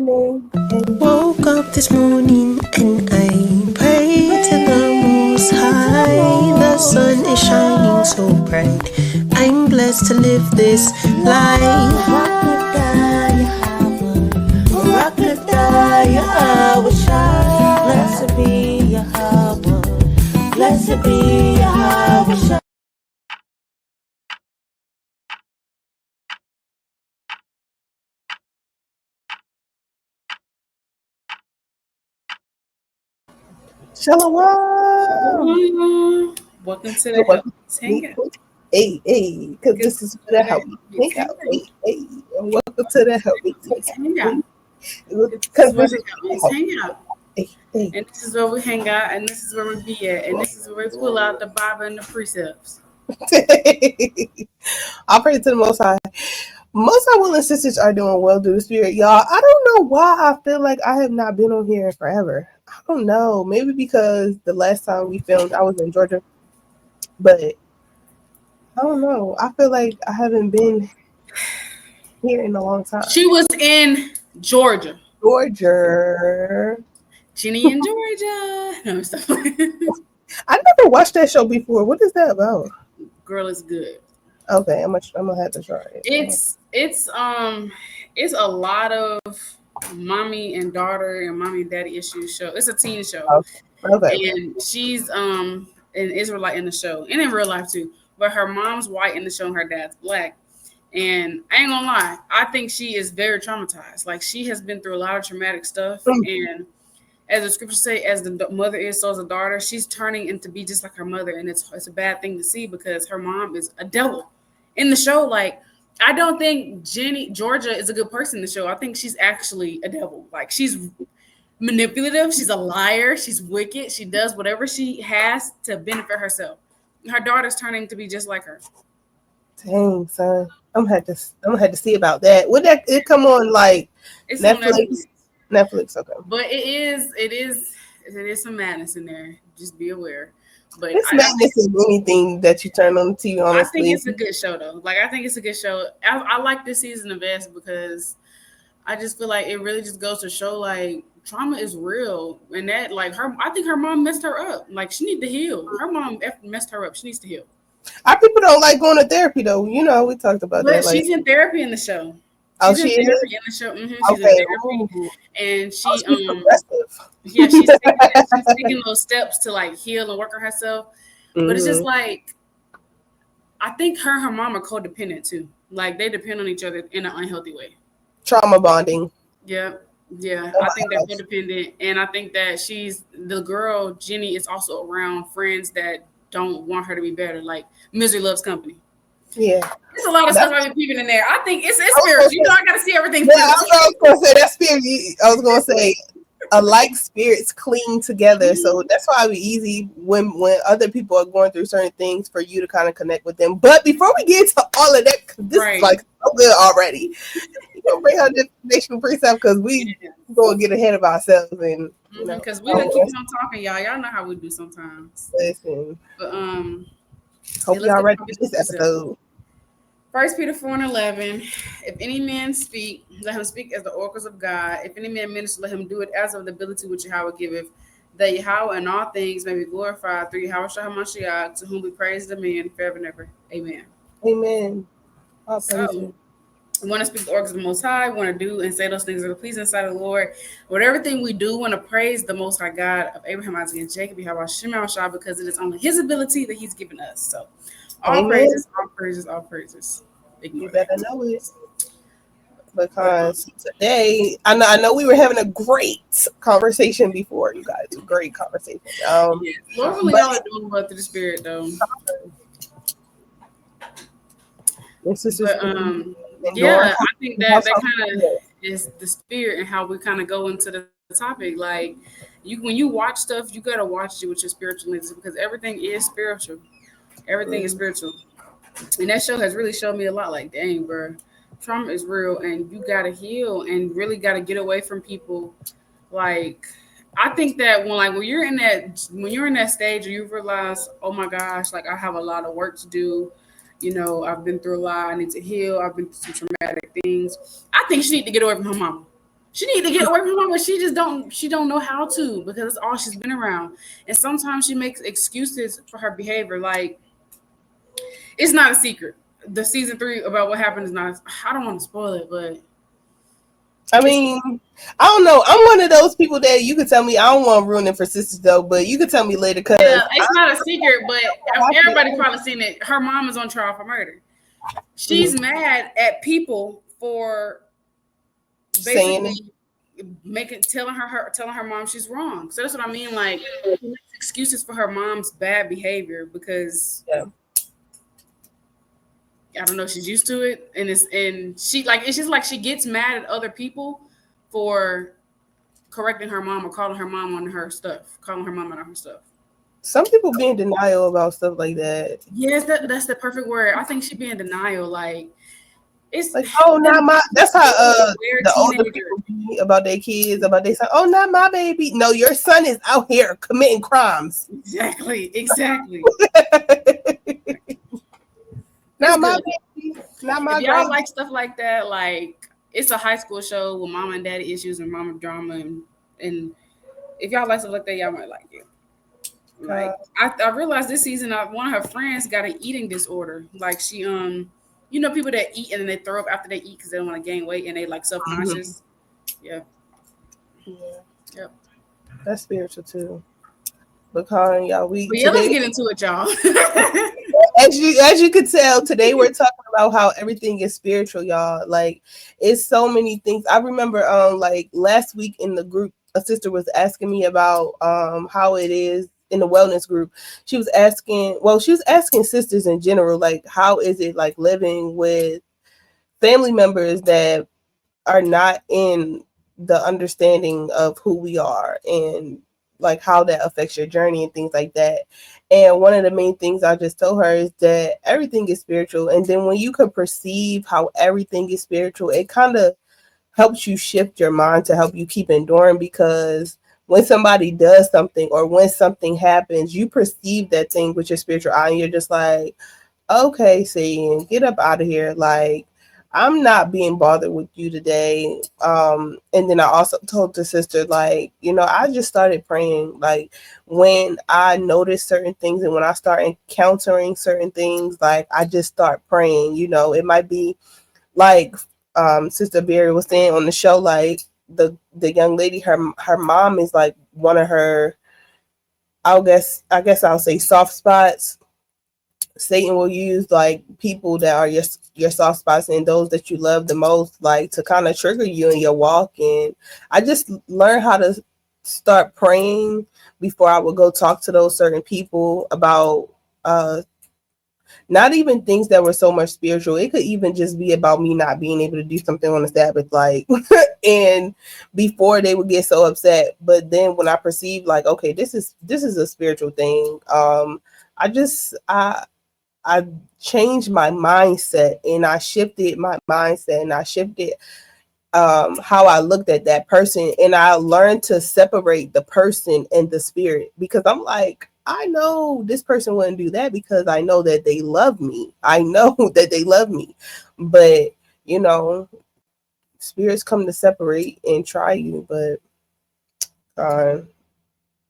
morning. Woke up this morning and I prayed to the Most High. The sun is shining so bright. I'm blessed to live this life. Yahawashi, blessed be Yahawah, blessed be Yahawashi. Shalawam. Welcome to the Helpmeets Hangout. Hey, because this is for the Helpmeets Hangout. Hey, and welcome to the Helpmeets Hangout. Because this is where the Helpmeets Hangout. Hey. And this is where we hang out, and this is where we be at, and this is where we pull out the Bible and the precepts. I'll pray to the Most High. Most High Will and sisters are doing well through the Spirit, y'all. I don't know why I feel like I have not been on here forever. I don't know. Maybe because the last time we filmed, I was in Georgia. But I don't know. I feel like I haven't been here in a long time. She was in Georgia. Ginny in Georgia. No, stop. I never watched that show before. What is that about? Girl, it's good. Okay, I'm gonna have to try it. It's a lot of mommy and daughter and mommy and daddy issues show. It's a teen show. Okay. And she's an Israelite in the show and in real life too. But her mom's white in the show and her dad's black. And I ain't gonna lie, I think she is very traumatized. Like, she has been through a lot of traumatic stuff. And as the scriptures say, as the mother is, so is the daughter. She's turning into be just like her mother, and it's a bad thing to see because her mom is a devil in the show. Like, I don't think Georgia is a good person in the show. I think she's actually a devil. Like, she's manipulative. She's a liar. She's wicked. She does whatever she has to benefit herself. Her daughter's turning to be just like her. Dang, son. I'm gonna have to see about that. Would that it come on like It's Netflix? Netflix, okay. But it is some madness in there. Just be aware. But it's madness in anything that you turn on the TV. Honestly, I think it's a good show though. Like, I think it's a good show. I like this season the best because I just feel like it really just goes to show like trauma is real, and that like I think her mom messed her up. Like, she needs to heal. Her mom messed her up. She needs to heal. Our people don't like going to therapy though. You know, we talked about that. She's in therapy in the show. She's in therapy in the show. Mm-hmm. She's in therapy, and she's taking those steps to like heal and work on herself. Mm-hmm. But it's just like, I think her and her mom are codependent too. Like, they depend on each other in an unhealthy way. Trauma bonding. Yeah. I think they're codependent, and I think that the girl Jenny is also around friends that don't want her to be better. Like, misery loves company. Yeah, there's a lot of stuff I've been peeping in there. I think it's spiritual. You know, I gotta see everything. Yeah, I was gonna say that's spirit. I was gonna say alike spirits cling together, so that's why it's easy when other people are going through certain things for you to kind of connect with them. But before we get to all of that, this is like so good already. You gonna bring out the nation precept because we gonna get ahead of ourselves and because we gonna keep on talking, y'all. Y'all know how we do sometimes. Listen, but hope y'all ready for this episode. 1 Peter 4:11. If any man speak, let him speak as the oracles of God. If any man minister, let him do it as of the ability which Yahawah giveth, that Yahawah in all things may be glorified through Yahawashi, to whom we praise the man forever and ever. Amen. Amen. So, we want to speak the oracles of the Most High. We want to do and say those things that are pleasing inside of the Lord. With everything we do, we want to praise the Most High God of Abraham, Isaac, and Jacob, Yahawashi, because it is only His ability that He's given us. So, all praises, all praises, all praises. You better know it. Because today, I know we were having a great conversation before, you guys. A great conversation. Lord really know it doing well through the Spirit, though. I think that kind of is the Spirit and how we kind of go into the topic. Like, when you watch stuff, you got to watch it with your spiritual lenses because everything is spiritual. Everything is spiritual. And that show has really showed me a lot. Like, dang, bro, trauma is real, and you gotta heal, and really gotta get away from people. Like, I think that when you're in that stage, where you realize, oh my gosh, like I have a lot of work to do. You know, I've been through a lot. I need to heal. I've been through some traumatic things. I think she needs to get away from her mama. She need to get away from her mom, but she don't know how to because it's all she's been around. And sometimes she makes excuses for her behavior. Like, it's not a secret. The season 3 about what happened is not. I don't want to spoil it, but I mean, I don't know. I'm one of those people that you could tell me. I don't want to ruin it for sisters though, but you could tell me later because it's not a secret. But everybody's probably seen it. Her mom is on trial for murder. She's mad at people for basically telling her mom she's wrong. So that's what I mean. Like, she makes excuses for her mom's bad behavior because I don't know, she's used to it, and it's just like she gets mad at other people for correcting her mom or calling her mom on her stuff, Some people be in denial about stuff like that. Yes, that's the perfect word. I think she be in denial. Like, it's like, oh, not my. That's how the older people be about their kids, about their son. Oh, not my baby. No, your son is out here committing crimes. Exactly. Not my baby. Not my. If y'all like stuff like that, like, it's a high school show with mama and daddy issues and mama drama, and if y'all like stuff like that, y'all might like it. Like, I realized this season, one of her friends got an eating disorder. Like, she you know, people that eat and then they throw up after they eat because they don't want to gain weight and they like self-conscious. Yeah. Yep. That's spiritual too. But Colin, y'all, let's get into it, y'all. as you could tell, today we're talking about how everything is spiritual, y'all. Like, it's so many things. I remember like last week in the group, a sister was asking me about how it is in the wellness group. She was asking sisters in general, like, how is it like living with family members that are not in the understanding of who we are, and like how that affects your journey and things like that. And one of the main things I just told her is that everything is spiritual. And then when you can perceive how everything is spiritual, it kind of helps you shift your mind to help you keep enduring, because when somebody does something or when something happens, you perceive that thing with your spiritual eye and you're just like, okay, Satan, get up out of here. Like, I'm not being bothered with you today. And then I also told the sister, like, you know, I just started praying. Like, when I notice certain things and when I start encountering certain things, like, I just start praying. You know, it might be like Sister Barry was saying on the show, like, the young lady, her mom is like one of her, I guess I'll say, soft spots. Satan will use like people that are your soft spots and those that you love the most, like, to kind of trigger you in your walk. And I just learned how to start praying before I would go talk to those certain people about not even things that were so much spiritual. It could even just be about me not being able to do something on the Sabbath, like, and before they would get so upset. But then when I perceived, like, okay, this is a spiritual thing, I changed my mindset, and I shifted my mindset, and I shifted how I looked at that person, and I learned to separate the person and the spirit, because I'm like, I know this person wouldn't do that because I know that they love me. But, you know, spirits come to separate and try you. But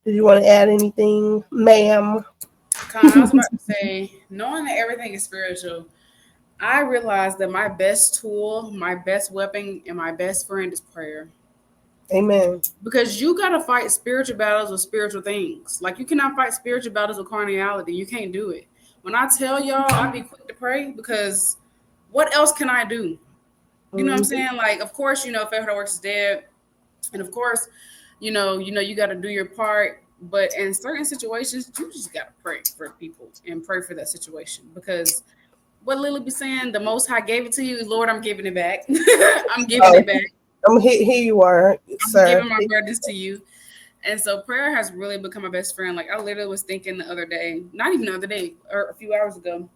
did you want to add anything, ma'am? I was about to say, knowing that everything is spiritual, I realized that my best tool, my best weapon, and my best friend is prayer. Amen. Because you got to fight spiritual battles with spiritual things. Like, you cannot fight spiritual battles with carnality. You can't do it. When I tell y'all, I be quick to pray, because what else can I do? You know what I'm saying? Like, of course, you know, faith without works is dead. And of course, you know, you got to do your part. But in certain situations, you just got to pray for people and pray for that situation. Because what Lily be saying, the Most High gave it to you. Lord, I'm giving it back. I'm giving it back. Here you are, sir. I'm giving my burdens to you. And so prayer has really become my best friend. Like, I literally was thinking the other day, not even the other day, or a few hours ago,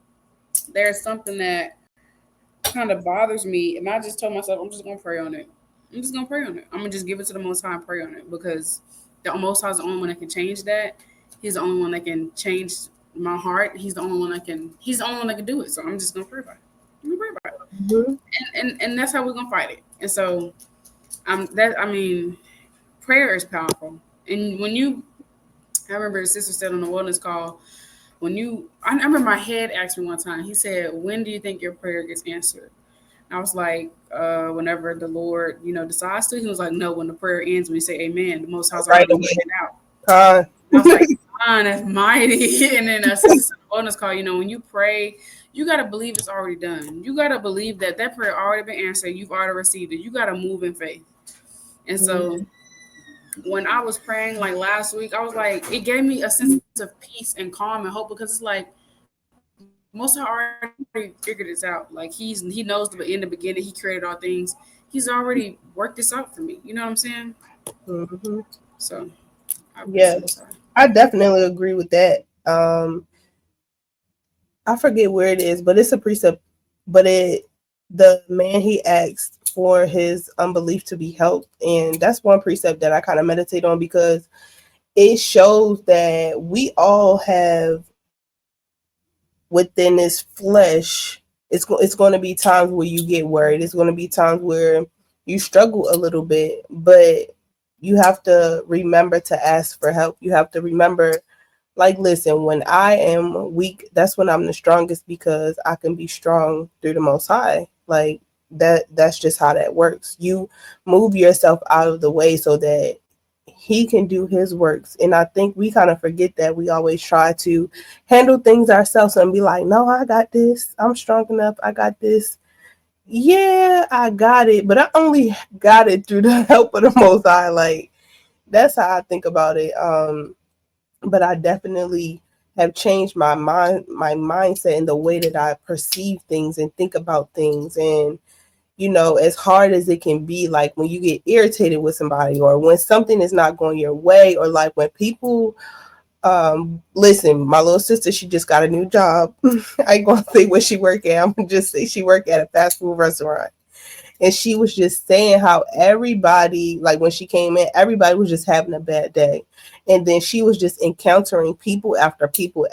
there's something that kind of bothers me. And I just told myself, I'm just going to pray on it. I'm going to just give it to the Most High and pray on it, because the Most High is the only one that can change that. He's the only one that can change my heart. He's the only one that can do it. So I'm just going to pray about it. Mm-hmm. And that's how we're going to fight it. And so I mean, prayer is powerful. And I remember the sister said on the wellness call, I remember my head asked me one time, he said, when do you think your prayer gets answered? I was like, whenever the Lord, decides to. He was like, no, when the prayer ends, when you say amen, the Most High's Right already away. working it out. Con. I was like, that's mighty. And then sister said on the wellness call, when you pray, you got to believe it's already done. You got to believe that prayer already been answered. You've already received it. You got to move in faith. And so when I was praying like last week, I was like, it gave me a sense of peace and calm and hope because it's like most of already figured this out. Like he knows in the beginning, he created all things. He's already worked this out for me. You know what I'm saying? Mm-hmm. So I praise the Most High. Yes, I definitely agree with that. I forget where it is, but it's a precept. But the man, he asked for his unbelief to be helped, and that's one precept that I kind of meditate on because it shows that we all have within this flesh. It's going to be times where you get worried. It's going to be times where you struggle a little bit, but you have to remember to ask for help. You have to remember, like, listen, when I am weak, that's when I'm the strongest because I can be strong through the Most High. Like that's just how that works. You move yourself out of the way so that he can do his works. And I think we kind of forget that. We always try to handle things ourselves and be like, no, I got this. I'm strong enough. I got this. Yeah, I got it. But I only got it through the help of the Most High. Like, that's how I think about it. But I definitely have changed my mindset and the way that I perceive things and think about things. And as hard as it can be, like when you get irritated with somebody or when something is not going your way, or like when people listen, my little sister, she just got a new job. I ain't gonna say where she work at. I'm gonna just say she work at a fast food restaurant. And she was just saying how everybody, like when she came in, everybody was just having a bad day. And then she was just encountering people after people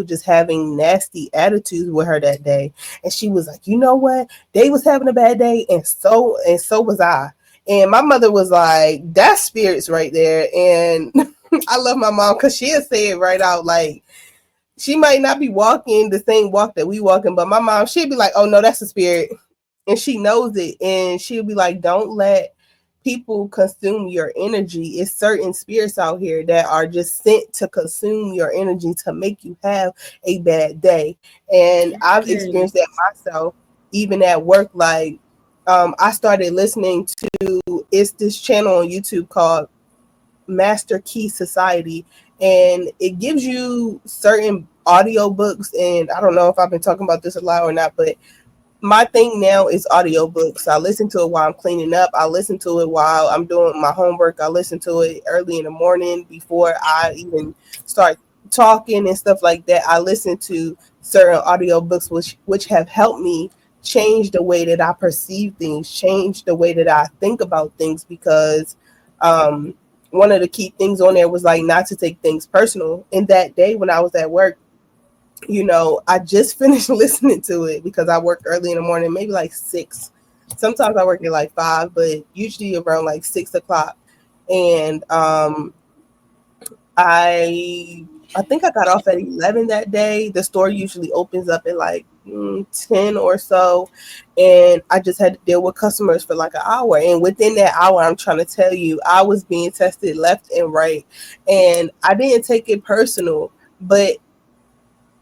just having nasty attitudes with her that day. And she was like, you know what? They was having a bad day, and so was I. And my mother was like, that's spirits right there. And I love my mom because she'll say it right out. Like, she might not be walking the same walk that we walking, but my mom, she'd be like, oh no, that's a spirit. And she knows it. And she'll be like, don't let people consume your energy. It's certain spirits out here that are just sent to consume your energy to make you have a bad day. And I've experienced that myself, even at work. Like, I started listening to, it's this channel on YouTube called Master Key Society, and it gives you certain audio books. And I don't know if I've been talking about this a lot or not, but my thing now is audiobooks. I listen to it while I'm cleaning up. I listen to it while I'm doing my homework. I listen to it early in the morning before I even start talking and stuff like that. I listen to certain audiobooks which have helped me change the way that I perceive things, change the way that I think about things, because one of the key things on there was like not to take things personal. And that day when I was at work, I just finished listening to it because I work early in the morning, maybe like 6. Sometimes I work at like 5, but usually around like 6 o'clock. And I think I got off at 11 that day. The store usually opens up at like 10 or so. And I just had to deal with customers for like an hour. And within that hour, I'm trying to tell you, I was being tested left and right. And I didn't take it personal, but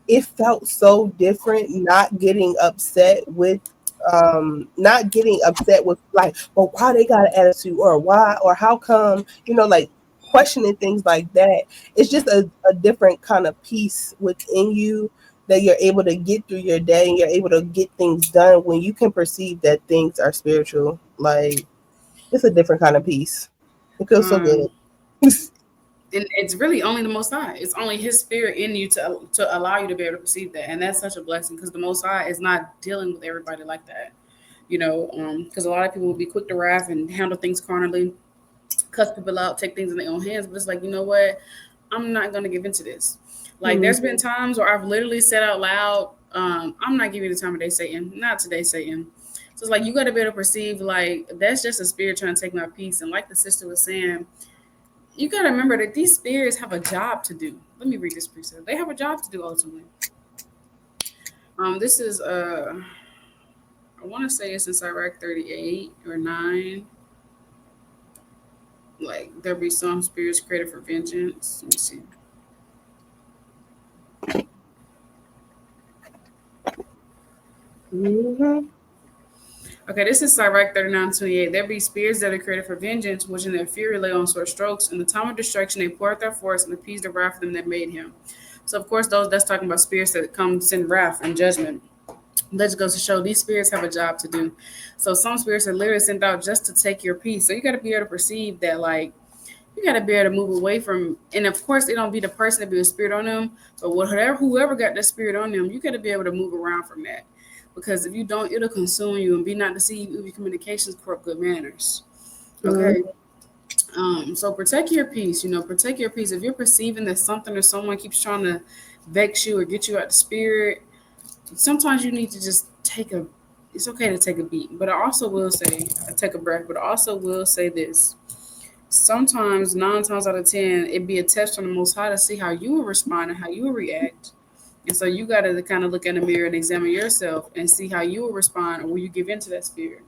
it felt so different not getting upset with like, well, why they got an attitude, or why, or how come, like questioning things like that. It's just a different kind of peace within you that you're able to get through your day, and you're able to get things done when you can perceive that things are spiritual. Like, it's a different kind of peace. It feels so good. Um, and it's really only the Most High. It's only His Spirit in you to allow you to be able to perceive that, and that's such a blessing because the Most High is not dealing with everybody like that. Because a lot of people will be quick to wrath and handle things carnally, cuss people out, take things in their own hands. But it's like, you know what? I'm not gonna give into this. Like, there's been times where I've literally said out loud, "I'm not giving you the time of day, Satan. Not today, Satan." So it's like you got to be able to perceive like that's just a spirit trying to take my peace. And like the sister was saying, you got to remember that these spirits have a job to do. Let me read this precept. They have a job to do ultimately. This is I want to say it's in Sirach 38 or 9. Like there be some spirits created for vengeance. Let me see. Mm-hmm. Okay, this is Sirach 39:28. There be spirits that are created for vengeance, which in their fury lay on sore strokes. In the time of destruction, they pour out their force and appease the wrath of them that made him. So, of course, those that's talking about spirits that come send wrath and judgment. That just goes to show these spirits have a job to do. So, some spirits are literally sent out just to take your peace. So, you got to be able to perceive that, like, you got to be able to move away from, and of course, it don't be the person that be a spirit on them, but whoever got that spirit on them, you got to be able to move around from that. Because if you don't, it'll consume you and be not deceived. Your communications corrupt good manners. Okay. So protect your peace. Protect your peace. If you're perceiving that something or someone keeps trying to vex you or get you out the spirit, sometimes you need to just it's okay to take a beat. But I also will say, take a breath, but I also will say this. Sometimes, 9 times out of 10, it'd be a test from the Most High to see how you will respond and how you will react. And so you got to kind of look in the mirror and examine yourself and see how you will respond or will you give into that spirit.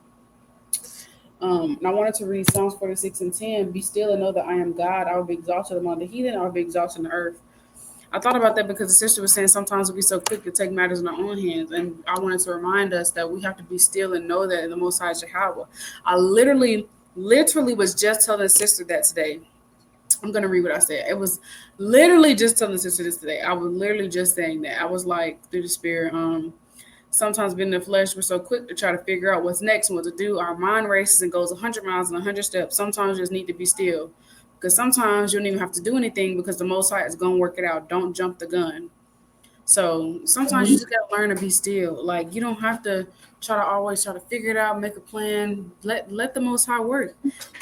And I wanted to read Psalms 46:10. Be still and know that I am God. I will be exalted among the heathen. I will be exalted in the earth. I thought about that because the sister was saying sometimes we be so quick to take matters in our own hands. And I wanted to remind us that we have to be still and know that in the Most High is Yahawah. I literally was just telling the sister that today. I'm going to read what I said. It was literally just telling the sister this today. I was literally just saying that. I was like, through the spirit, sometimes being in the flesh, we're so quick to try to figure out what's next and what to do. Our mind races and goes 100 miles and 100 steps. Sometimes you just need to be still. Because sometimes you don't even have to do anything because the Most High is going to work it out. Don't jump the gun. So sometimes you just got to learn to be still. Like, you don't have to always try to figure it out, make a plan. Let the Most High work.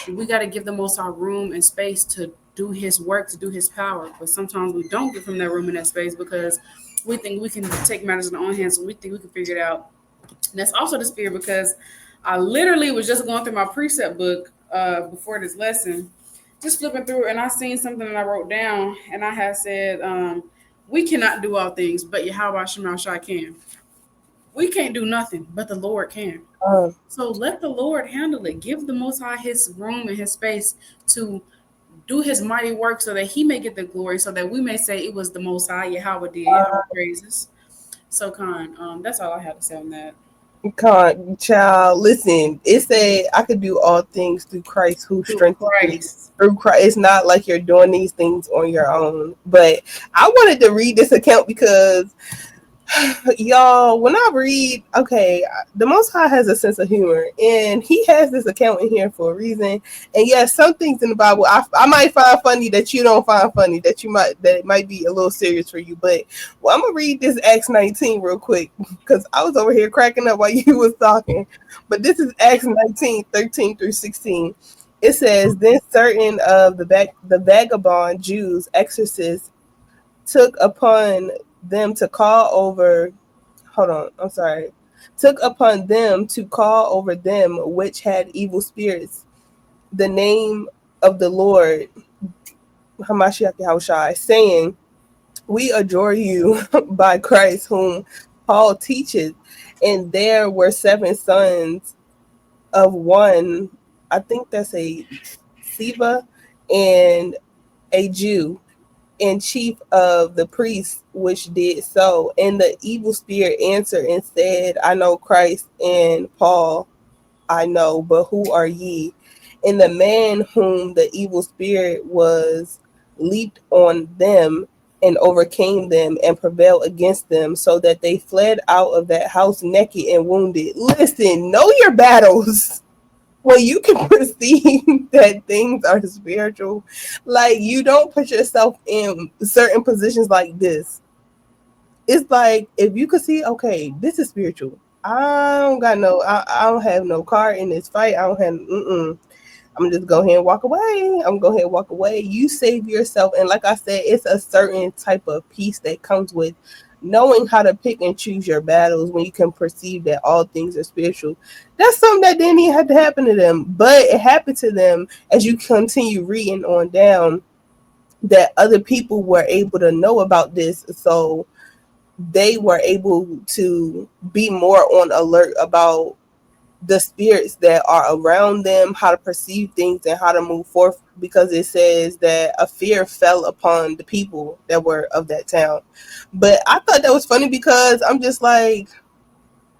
We got to give the Most High room and space to do his work, to do his power. But sometimes we don't give him that room and that space because we think we can take matters in our own hands. So we think we can figure it out. And that's also the spirit because I literally was just going through my precept book before this lesson, just flipping through, and I seen something that I wrote down, and I had said, we cannot do all things, but Yahawashi can. We can't do nothing, but the Lord can. So let the Lord handle it. Give the Most High his room and his space to do his mighty work so that he may get the glory, so that we may say it was the Most High, Yahawah did, Yahweh praises. So, that's all I have to say on that. Child, listen, it said I could do all things through Christ who strengthens me. Through Christ. It's not like you're doing these things on your own. But I wanted to read this account because y'all, when I read, okay, the Most High has a sense of humor, and he has this account in here for a reason. And yes, some things in the Bible I might find funny that you don't find funny, that it might be a little serious for you. But I'm gonna read this Acts 19 real quick because I was over here cracking up while you was talking. But this is Acts 19:13-16. It says, then certain of the vagabond Jews, exorcists, took upon them to call over them which had evil spirits the name of the Lord Hamashiach Yahawashi, saying, we adjure you by Christ whom Paul teacheth. And there were 7 sons of one, I think that's a Siva, and a Jew, and chief of the priests, which did so. And the evil spirit answered and said, I know Christ, and Paul I know, but who are ye? And the man whom the evil spirit was leaped on them and overcame them and prevailed against them, so that they fled out of that house naked and wounded. Listen, know your battles. Well, you can perceive that things are spiritual. Like, you don't put yourself in certain positions like this. It's like, if you could see, okay, this is spiritual. I don't have no car in this fight. I'm just go ahead and walk away. You save yourself. And like I said, it's a certain type of peace that comes with knowing how to pick and choose your battles when you can perceive that all things are spiritual. That's something that didn't even have to happen to them, but it happened to them as you continue reading on down, that other people were able to know about this. So they were able to be more on alert about the spirits that are around them, how to perceive things and how to move forth, because it says that a fear fell upon the people that were of that town. But I thought that was funny because I'm just like,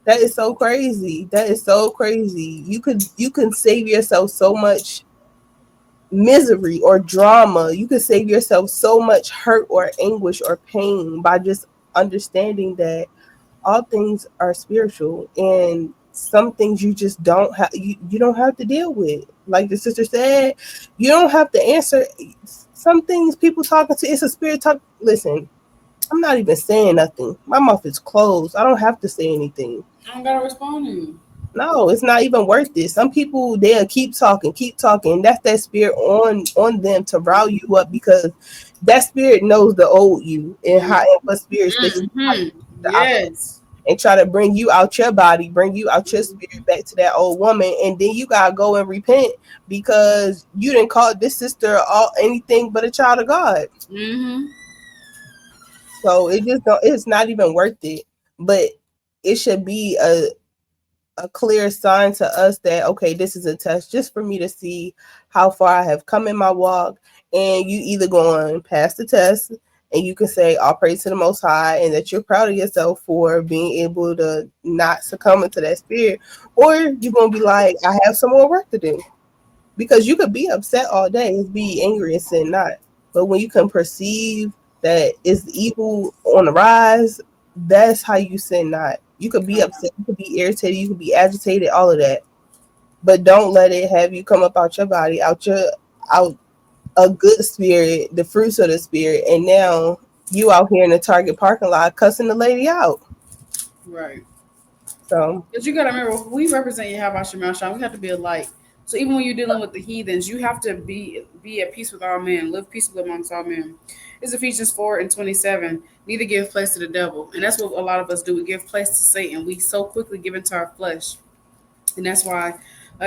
that is so crazy. That is so crazy. You can save yourself so much misery or drama. You can save yourself so much hurt or anguish or pain by just understanding that all things are spiritual, and some things you just don't have, you don't have to deal with. Like the sister said, you don't have to answer some things. People talking to, it's a spirit talk. Listen, I'm not even saying nothing. My mouth is closed. I don't have to say anything. I don't gotta respond to you. No, it's not even worth it. Some people, they'll keep talking. That's that spirit on them to rile you up, because that spirit knows the old you and how, and what spirits they Yes. and try to bring you out your body, bring you out your spirit back to that old woman, and then you gotta go and repent because you didn't call this sister all anything but a child of God. Mm-hmm. So it just don't, it's not even worth it. But it should be a clear sign to us that, okay, this is a test just for me to see how far I have come in my walk. And you either going to pass the test and you can say all praise to the Most High and that you're proud of yourself for being able to not succumb into that spirit, or you're going to be like, I have some more work to do. Because you could be upset all day and be angry and sin not. But when you can perceive that it's evil on the rise, that's how you sin not. You could be upset, you could be irritated, you could be agitated, all of that. But don't let it have you come up out your body, out a good spirit, the fruits of the spirit, and now you out here in the Target parking lot cussing the lady out. Right. So But you gotta remember, we represent Yahawashi Mount. We have to be a light. So even when you're dealing with the heathens, you have to be at peace with all men, live peaceably amongst all men. It's Ephesians 4:27. Neither give place to the devil, and that's what a lot of us do. We give place to Satan. We so quickly give into our flesh, and that's why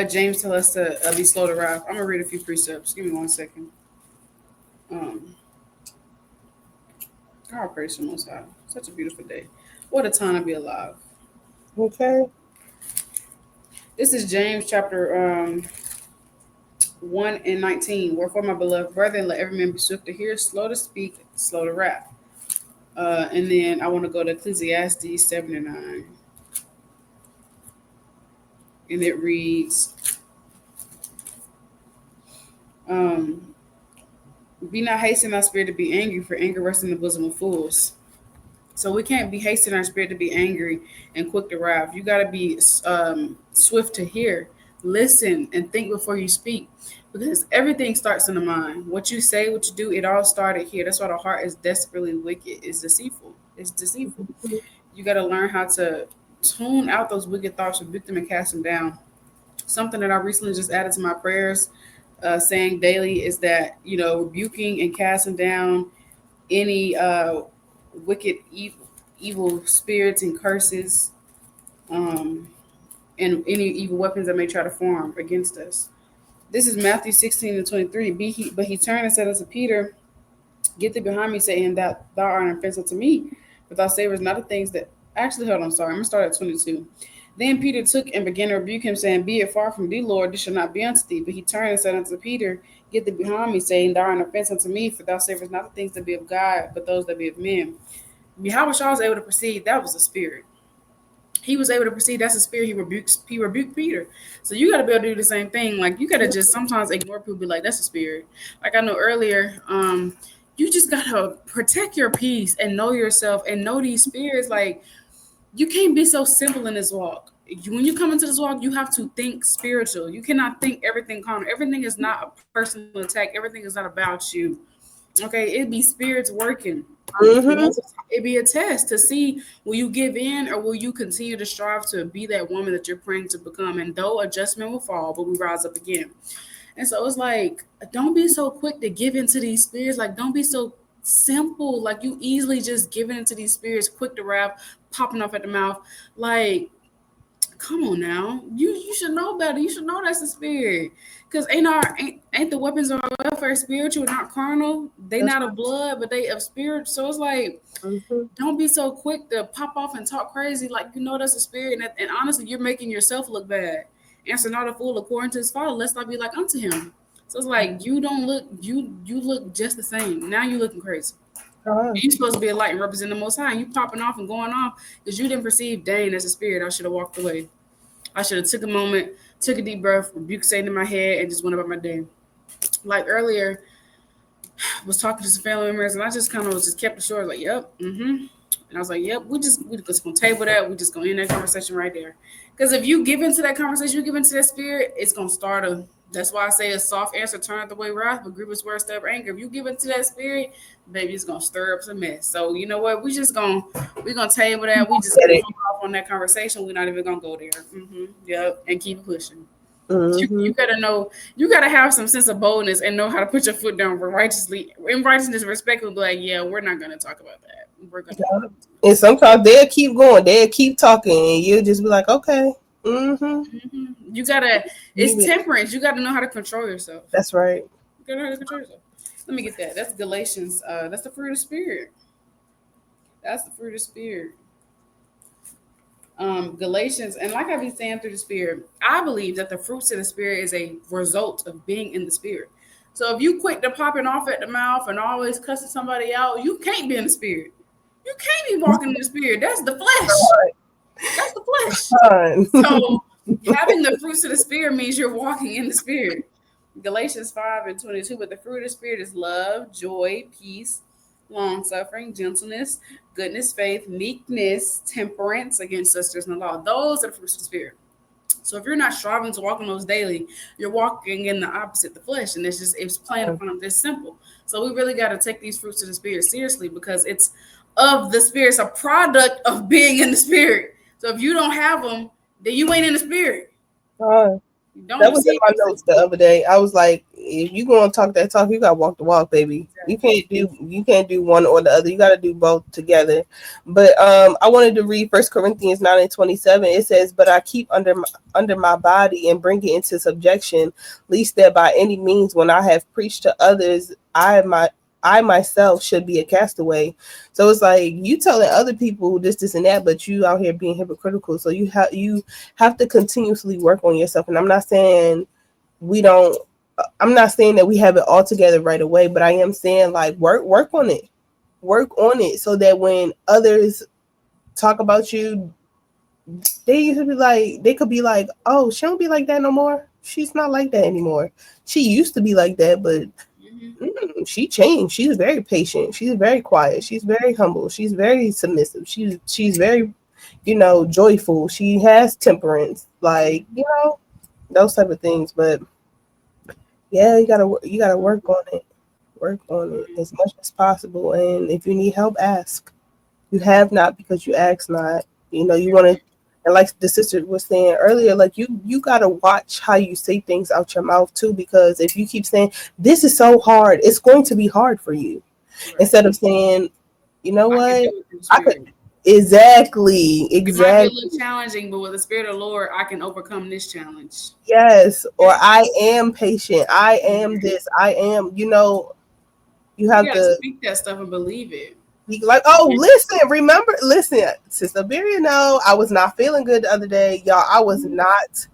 James tells us to be slow to wrath. I'm gonna read a few precepts. Give me 1 second. Um, God praise the Most High. Such a beautiful day. What a time to be alive. okay. This is James chapter 1:19. Wherefore, my beloved brethren, let every man be swift to hear, slow to speak, slow to wrath. And then I want to go to Ecclesiastes 7:9. And it reads, be not hasty in thy spirit to be angry, for anger rests in the bosom of fools. So we can't be hasty in our spirit to be angry and quick to wrath. You got to be swift to hear, listen, and think before you speak, because everything starts in the mind. What you say, what you do, it all started here. That's why the heart is desperately wicked. It's deceitful. It's deceitful. You got to learn how to tune out those wicked thoughts, rebuke them, and cast them down. Something that I recently just added to my prayers, saying daily, is that, rebuking and casting down any wicked evil spirits and curses, and any evil weapons that may try to form against us. This is Matthew 16:23. But he turned and said unto Peter, get thee behind me, Satan, that thou art an offense unto me, but thou savest not the things that, actually, hold on, sorry, I'm gonna start at 22. Then Peter took and began to rebuke him, saying, be it far from thee, Lord, this shall not be unto thee. But he turned and said unto Peter, get thee behind me, saying, thou art an offense unto me, for thou savest not the things that be of God, but those that be of men. Yahawashi was able to perceive that was a spirit. He was able to perceive that's a spirit. He rebuked Peter. So you got to be able to do the same thing. Like, you got to just sometimes ignore people, be like, that's a spirit. Like I know earlier, you just got to protect your peace and know yourself and know these spirits. Like, you can't be so simple in this walk. When you come into this walk, you have to think spiritual. You cannot think everything carnal. Everything is not a personal attack. Everything is not about you. Okay, it be spirits working. Mm-hmm. It be a test to see, will you give in or will you continue to strive to be that woman that you're praying to become. And though adjustment will fall, but we rise up again. And so it's like, don't be so quick to give into these spirits. Like, don't be so simple. Like you easily just giving into these spirits, quick to wrath, popping off at the mouth. Like, come on now. You should know better. You should know that's the spirit. Because ain't the weapons of our warfare spiritual, not carnal. They That's not of blood, but they of spirit. So it's like, mm-hmm. don't be so quick to pop off and talk crazy. Like you know that's a spirit, and honestly, you're making yourself look bad. Answer not a fool according to his father. Let's not be like unto him. So it's like you don't look you look just the same. Now you looking crazy. You're supposed to be a light and represent the Most High. And you popping off and going off because you didn't perceive Dane as a spirit. I should have walked away. I should have took a moment, took a deep breath, rebuked Satan in my head, and just went about my day. Like earlier, I was talking to some family members, and I just kind of was just kept it short, like, "Yep, mm-hmm." And I was like, "Yep, we just gonna table that. We just gonna end that conversation right there." Because if you give into that conversation, you give into that spirit, it's gonna start a. That's why I say a soft answer turneth away wrath, but grievous words stir up anger. If you give into that spirit, baby, it's gonna stir up some mess. So you know what? We're gonna table that. We just gonna hold off on that conversation. We're not even gonna go there. Mm-hmm. Yep, and keep pushing. Mm-hmm. You gotta know. You gotta have some sense of boldness and know how to put your foot down righteously, in righteousness, respectfully. Like, yeah, we're not gonna talk about that. We're gonna. And sometimes they'll keep going, they'll keep talking, and you'll just be like, okay. Mm-hmm. Mm-hmm. You gotta. It's temperance. You gotta know how to control yourself. That's right. You gotta know how to control yourself. Let me get that. That's Galatians. That's the fruit of spirit. That's the fruit of spirit. Galatians, and like I've been saying through the spirit, I believe that the fruits of the spirit is a result of being in the spirit. So if you quit to popping off at the mouth and always cussing somebody out, you can't be in the spirit. You can't be walking in the spirit. That's the flesh. That's the flesh. So having the fruits of the spirit means you're walking in the spirit. Galatians 5:22, but the fruit of the spirit is love, joy, peace, long suffering, gentleness, goodness, faith, meekness, temperance. Against such there's no law. Those are the fruits of the spirit. So if you're not striving to walk in those daily, you're walking in the opposite, the flesh, and it's plain upon them. It's simple. So we really got to take these fruits of the spirit seriously because it's of the spirit. It's a product of being in the spirit. So if you don't have them, then you ain't in the spirit. That was in my notes the other day. I was like, if you gonna talk that talk, you gotta walk the walk, baby. Exactly. You can't do one or the other. You gotta do both together. But I wanted to read 1 Corinthians 9:27. It says, "But I keep under my body and bring it into subjection, lest that by any means, when I have preached to others, I myself should be a castaway." So it's like you telling other people this and that, but you out here being hypocritical. So you have to continuously work on yourself. And I'm not saying that we have it all together right away, but I am saying like work on it so that when others talk about you, they could be like, oh, she don't be like that no more. She's not like that anymore. She used to be like that, but she changed. She's very patient. She's very quiet. She's very humble. She's very submissive. She's very, joyful. She has temperance, like, those type of things. But yeah, you gotta work on it. Work on it as much as possible. And if you need help, ask. You have not because you ask not. You want to. And like the sister was saying earlier, like you got to watch how you say things out your mouth too, because if you keep saying, this is so hard, it's going to be hard for you. Right. Instead of saying, you know what, I could. Exactly. It might be a little challenging, but with the spirit of the Lord, I can overcome this challenge. Yes. Or I am patient. I am this. I am, you have to speak that stuff and believe it. Like, oh, listen, Sister Abarriyah, no, I was not feeling good the other day. Y'all, I was not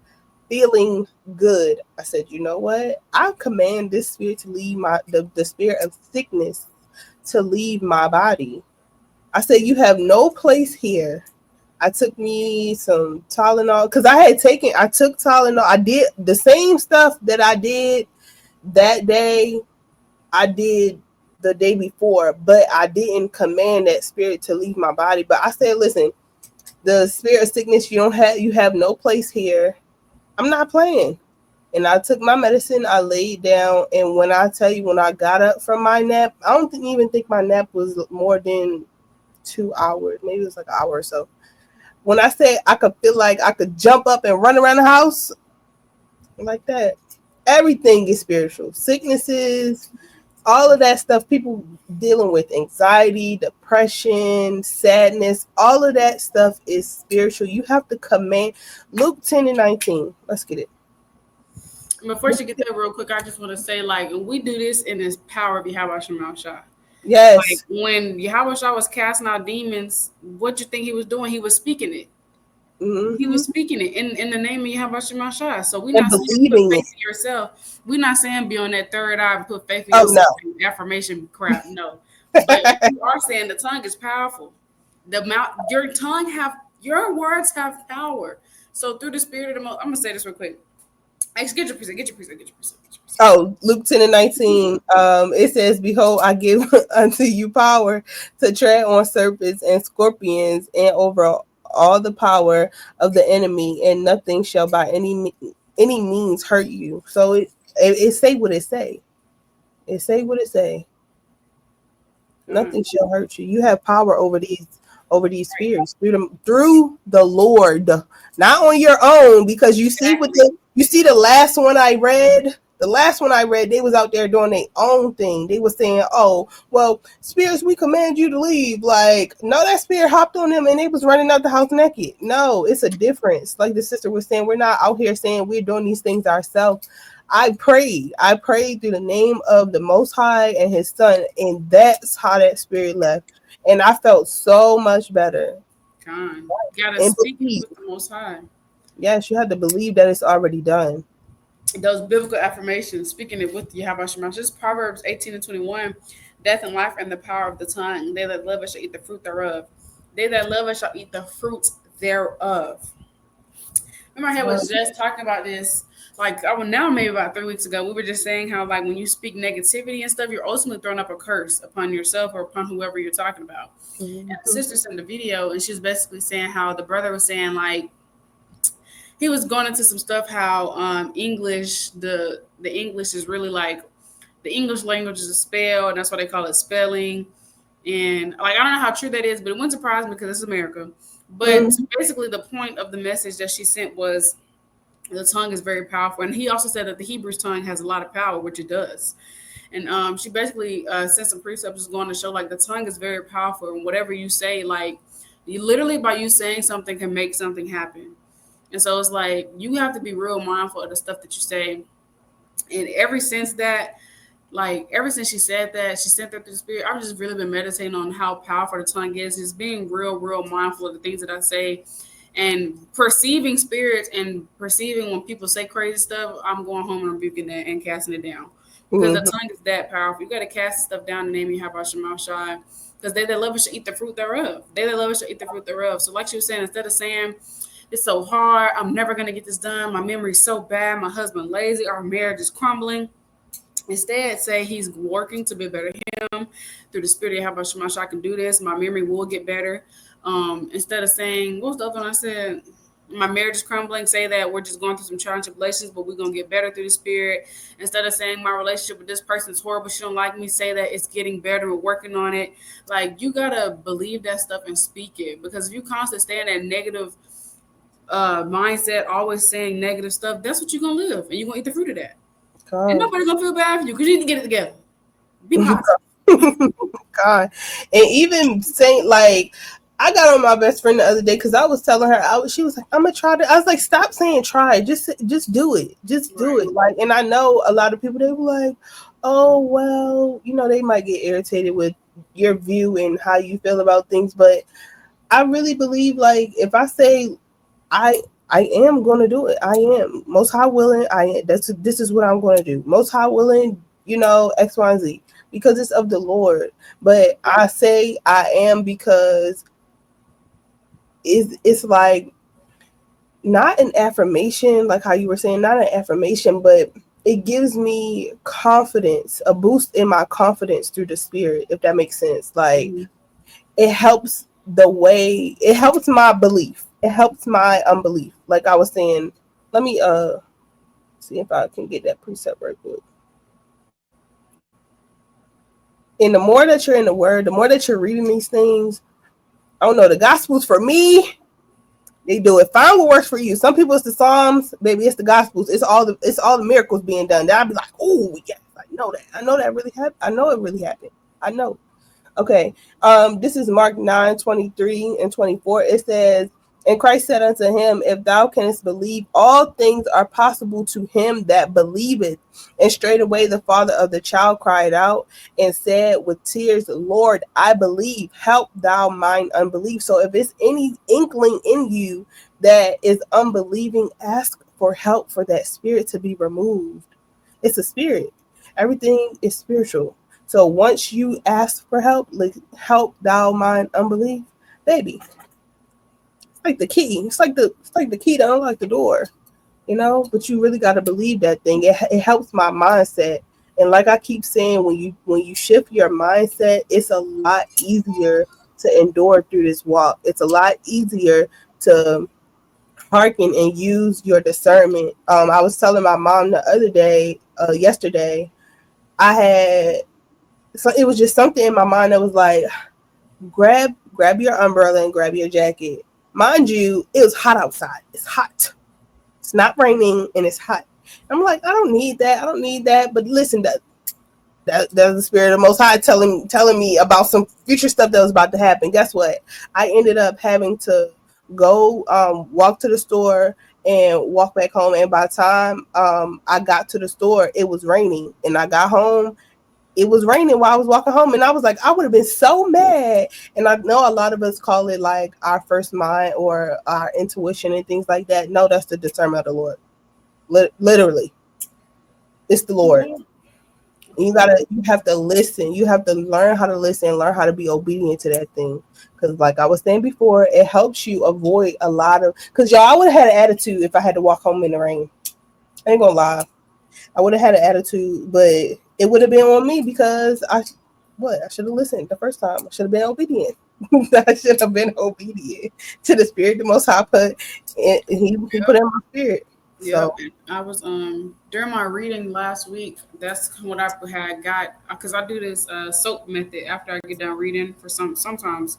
feeling good. I said, you know what? I command this spirit to leave the spirit of sickness to leave my body. I said, you have no place here. I took me some Tylenol because I took Tylenol. I did the same stuff that I did that day. I did the day before, but I didn't command that spirit to leave my body. But I said, listen, the spirit of sickness, you have no place here. I'm not playing. And I took my medicine, I laid down, and when I tell you, when I got up from my nap, I don't even think my nap was more than 2 hours. Maybe it was like an hour or so. When I said I could feel like I could jump up and run around the house like that. Everything is spiritual. Sicknesses, all of that stuff, people dealing with anxiety, depression, sadness, all of that stuff is spiritual. You have to command. Luke 10:19. Let's get it. Before you get there real quick, I just want to say, like, we do this in this power of Yahawashi. Like, Yes. when Yahawashi was casting out demons, what you think he was doing? He was speaking it. He Mm-hmm. was speaking it in the name of Yahawashi. So we're And not saying put believing it. faith in yourself. We're not saying be on that third eye and put faith in Oh, yourself no. and affirmation crap. No. But you are saying the tongue is powerful. The mouth, your words have power. So through the spirit of the most, I'm gonna say this real quick. Get your percent. Oh, Luke 10:19. It says, "Behold, I give unto you power to tread on serpents and scorpions, and over all the power of the enemy, and nothing shall by any means hurt you." So it say what it say. It say what it say. Nothing shall hurt you. You have power over these spirits through the Lord, not on your own. Because you see you see the last one I read. The last one I read, they was out there doing their own thing. They was saying, "Oh, well, spirits, we command you to leave." Like, no, that spirit hopped on them and they was running out the house naked. No, it's a difference. Like the sister was saying, we're not out here saying we're doing these things ourselves. I prayed through the name of the Most High and His Son, and that's how that spirit left. And I felt so much better. God, you gotta And speak believe. with the Most High. Yes, you have to believe that it's already done. Those biblical affirmations, speaking it with Yahawashi. Just Proverbs 18:21. Death and life are in the power of the tongue. They that love us shall eat the fruit thereof. They that love us shall eat the fruit thereof. Remember, I was just talking about this, like, now maybe about 3 weeks ago. We were just saying how, like, when you speak negativity and stuff, you're ultimately throwing up a curse upon yourself or upon whoever you're talking about. Mm-hmm. And the sister sent the video, and she was basically saying how the brother was saying, like, he was going into some stuff how English, the English is really like, the English language is a spell, and that's why they call it spelling. And like, I don't know how true that is, but it wouldn't surprise me because it's America. But basically, the point of the message that she sent was the tongue is very powerful. And he also said that the Hebrew's tongue has a lot of power, which it does. And she basically sent some precepts going to show, like, the tongue is very powerful. And whatever you say, like, you literally, by you saying something, can make something happen. And so it's like, you have to be real mindful of the stuff that you say. And ever since she said that, she sent that through the spirit, I've just really been meditating on how powerful the tongue is. Just being real mindful of the things that I say, and perceiving spirits and perceiving when people say crazy stuff. I'm going home and rebuking that and casting it down. Because the tongue is that powerful. You got to cast stuff down in the name of Yahawashi. Because they that love us shall eat the fruit thereof. They that love us shall eat the fruit thereof. So like she was saying, instead of saying, it's so hard, I'm never going to get this done, my memory's so bad, my husband lazy, our marriage is crumbling, instead say he's working to be better him through the spirit of Yahawashi. I can do this, my memory will get better. Instead of saying, what was the other one I said? My marriage is crumbling, say that we're just going through some trials and tribulations, but we're going to get better through the spirit. Instead of saying my relationship with this person is horrible, she don't like me, say that it's getting better, we're working on it. Like, you got to believe that stuff and speak it. Because if you constantly stay in that negative mindset, always saying negative stuff, that's what you're going to live. And you're going to eat the fruit of that. God. And nobody's going to feel bad for you because you need to get it together. Be positive. God. And even saying, like, I got on my best friend the other day because I was telling her, she was like, I'm gonna try to. I was like, stop saying try, just do it, just do it. Like, and I know a lot of people, they were like, oh well, they might get irritated with your view and how you feel about things, but I really believe, like, if I say I am gonna do it, I am most high willing. This is what I'm gonna do. Most high willing, X, Y, and Z, because it's of the Lord. But I say I am because it's like not an affirmation, like how you were saying, not an affirmation, but it gives me confidence, a boost in my confidence through the spirit, if that makes sense. Like, it helps it helps my belief. It helps my unbelief. Like I was saying, let me see if I can get that precept right quick. And the more that you're in the word, the more that you're reading these things, I don't know, the gospel's for me. They do it. Find what works for you. Some people it's the Psalms, baby. It's the Gospels. It's all the miracles being done. Then I'll be like, oh yes, I know that. I know that really happened. I know it really happened. I know. Okay. This is Mark 9:23 and 24. It says, and Christ said unto him, if thou canst believe, all things are possible to him that believeth. And straightway the father of the child cried out and said with tears, Lord, I believe, help thou mine unbelief. So if it's any inkling in you that is unbelieving, ask for help for that spirit to be removed. It's a spirit. Everything is spiritual. So once you ask for help, like help thou mine unbelief, baby. It's like the key. It's like the key to unlock the door, you know. But you really got to believe that thing. It helps my mindset, and like I keep saying, when you shift your mindset, it's a lot easier to endure through this walk. It's a lot easier to hearken and use your discernment. I was telling my mom the other day, yesterday, I had. So it was just something in my mind that was like, grab your umbrella and grab your jacket. Mind you, it was hot outside. It's hot. It's not raining and it's hot. I'm like, I don't need that. I don't need that. But listen, that's the spirit of the Most High telling me about some future stuff that was about to happen. Guess what? I ended up having to go walk to the store and walk back home. And by the time I got to the store, it was raining. And I got home. It was raining while I was walking home, and I was like, I would have been so mad. And I know a lot of us call it like our first mind or our intuition and things like that. No, that's the discernment of the Lord. Literally, it's the Lord. And you have to listen. You have to learn how to listen and learn how to be obedient to that thing. Because like I was saying before, it helps you avoid a lot of. Because y'all, I would have had an attitude if I had to walk home in the rain. I ain't gonna lie. I would have had an attitude, but it would have been on me because I should have listened the first time. I should have been obedient. I should have been obedient to the spirit the Most High put, and he put in my spirit. Yeah, So I was during my reading last week. That's what I had got because I do this soap method after I get done reading. For sometimes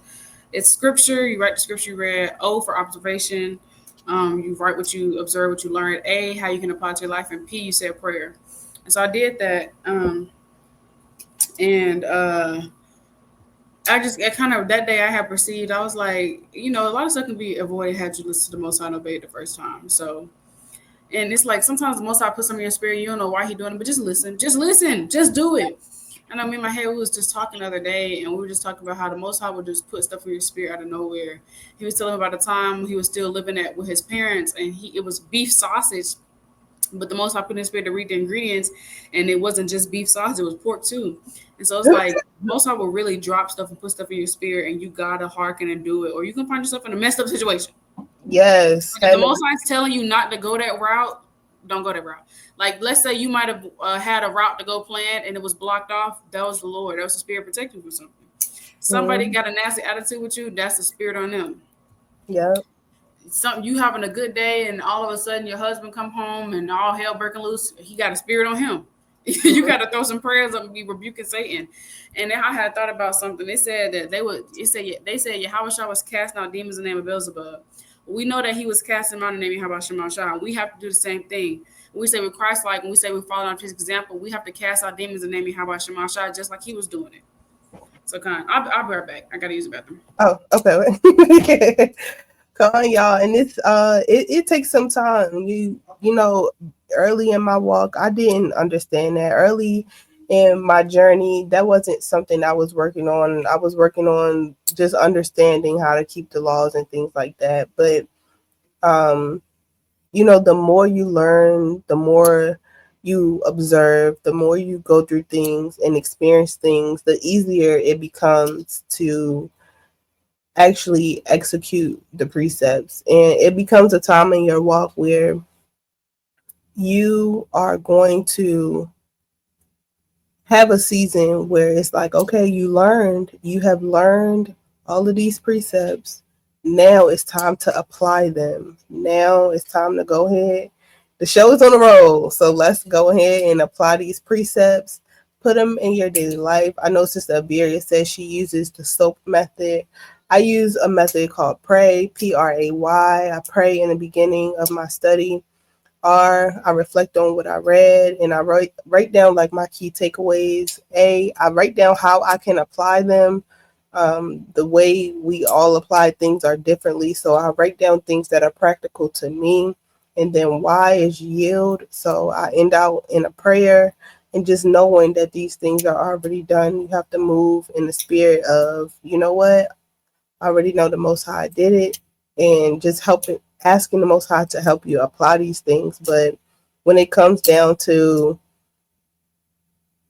it's scripture. You write the scripture you read. O for observation. You write what you observe, what you learn. A, how you can apply to your life, and P, you say a prayer. And so I did that, and I kind of that day I had perceived. I was like, a lot of stuff can be avoided had you listen to the Most High and obey it the first time. So. And it's like sometimes the Most High puts something in your spirit, you don't know why He doing it, but just listen, just do it. And I mean, my head, we was just talking the other day, and we were just talking about how the Most High would just put stuff in your spirit out of nowhere. He was telling me about the time he was still living with his parents, and it was beef sausage, but the Most High put in his spirit to read the ingredients, and it wasn't just beef sausage, it was pork too. And so it's like Most High will really drop stuff and put stuff in your spirit, and you gotta hearken and do it, or you can find yourself in a messed up situation. yes, If the Most High is telling you not to go that route, don't go that route. Like, let's say you might have had a route to go plan and it was blocked off. That was the Lord. That was the spirit protecting you from something. Somebody got a nasty attitude with you. That's the spirit on them. Yeah. Something you having a good day and all of a sudden your husband come home and all hell breaking loose. He got a spirit on him. You got to throw some prayers up and be rebuking Satan. And then I had thought about something. They said that they said Yahawashi was casting out demons in the name of Beelzebub. We know that he was casting out in the name of Bahasham. We have to do the same thing. When we say we're Christ-like, when we say we're following up his example, we have to cast out demons in the name of Bahasham just like he was doing it. So, I'll be right back. I got to use the bathroom. Oh, okay. Come on, y'all. And it's it takes some time. You know, early in my walk, I didn't understand that. Early in my journey, that wasn't something I was working on. I was working on just understanding how to keep the laws and things like that. But the more you learn, the more you observe, the more you go through things and experience things, the easier it becomes to actually execute the precepts. And it becomes a time in your walk where you are going to have a season where it's like, okay, you have learned all of these precepts. Now it's time to apply them. Now it's time to go ahead. The show is on the roll. So let's go ahead and apply these precepts, put them in your daily life. I know Sister Abarriyah says she uses the soap method. I use a method called pray, Pray. I pray in the beginning of my study. I reflect on what I read, and I write down like my key takeaways. I write down how I can apply them. The way we all apply things are differently, so I write down things that are practical to me. And then Y is yield. So I end out in a prayer, and just knowing that these things are already done. You have to move in the spirit of, you know what, I already know the Most High did it, and just helping, asking the Most High to help you apply these things. But when it comes down to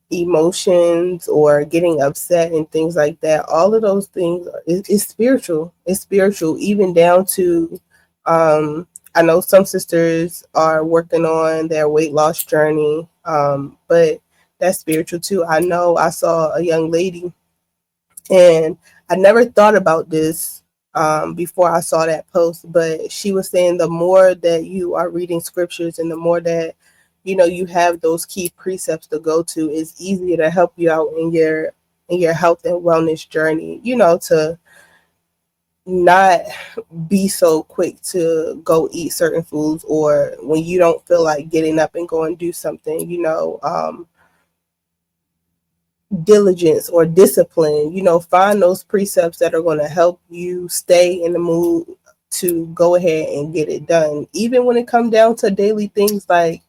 emotions or getting upset and things like that, all of those things is spiritual. It's spiritual, even down to, I know some sisters are working on their weight loss journey, but that's spiritual too. I know I saw a young lady, and I never thought about this before I saw that post, but she was saying the more that you are reading scriptures and the more that you have those key precepts to go to, it's easier to help you out in your health and wellness journey. To not be so quick to go eat certain foods, or when you don't feel like getting up and going do something. Diligence or discipline, find those precepts that are going to help you stay in the mood to go ahead and get it done, even when it comes down to daily things like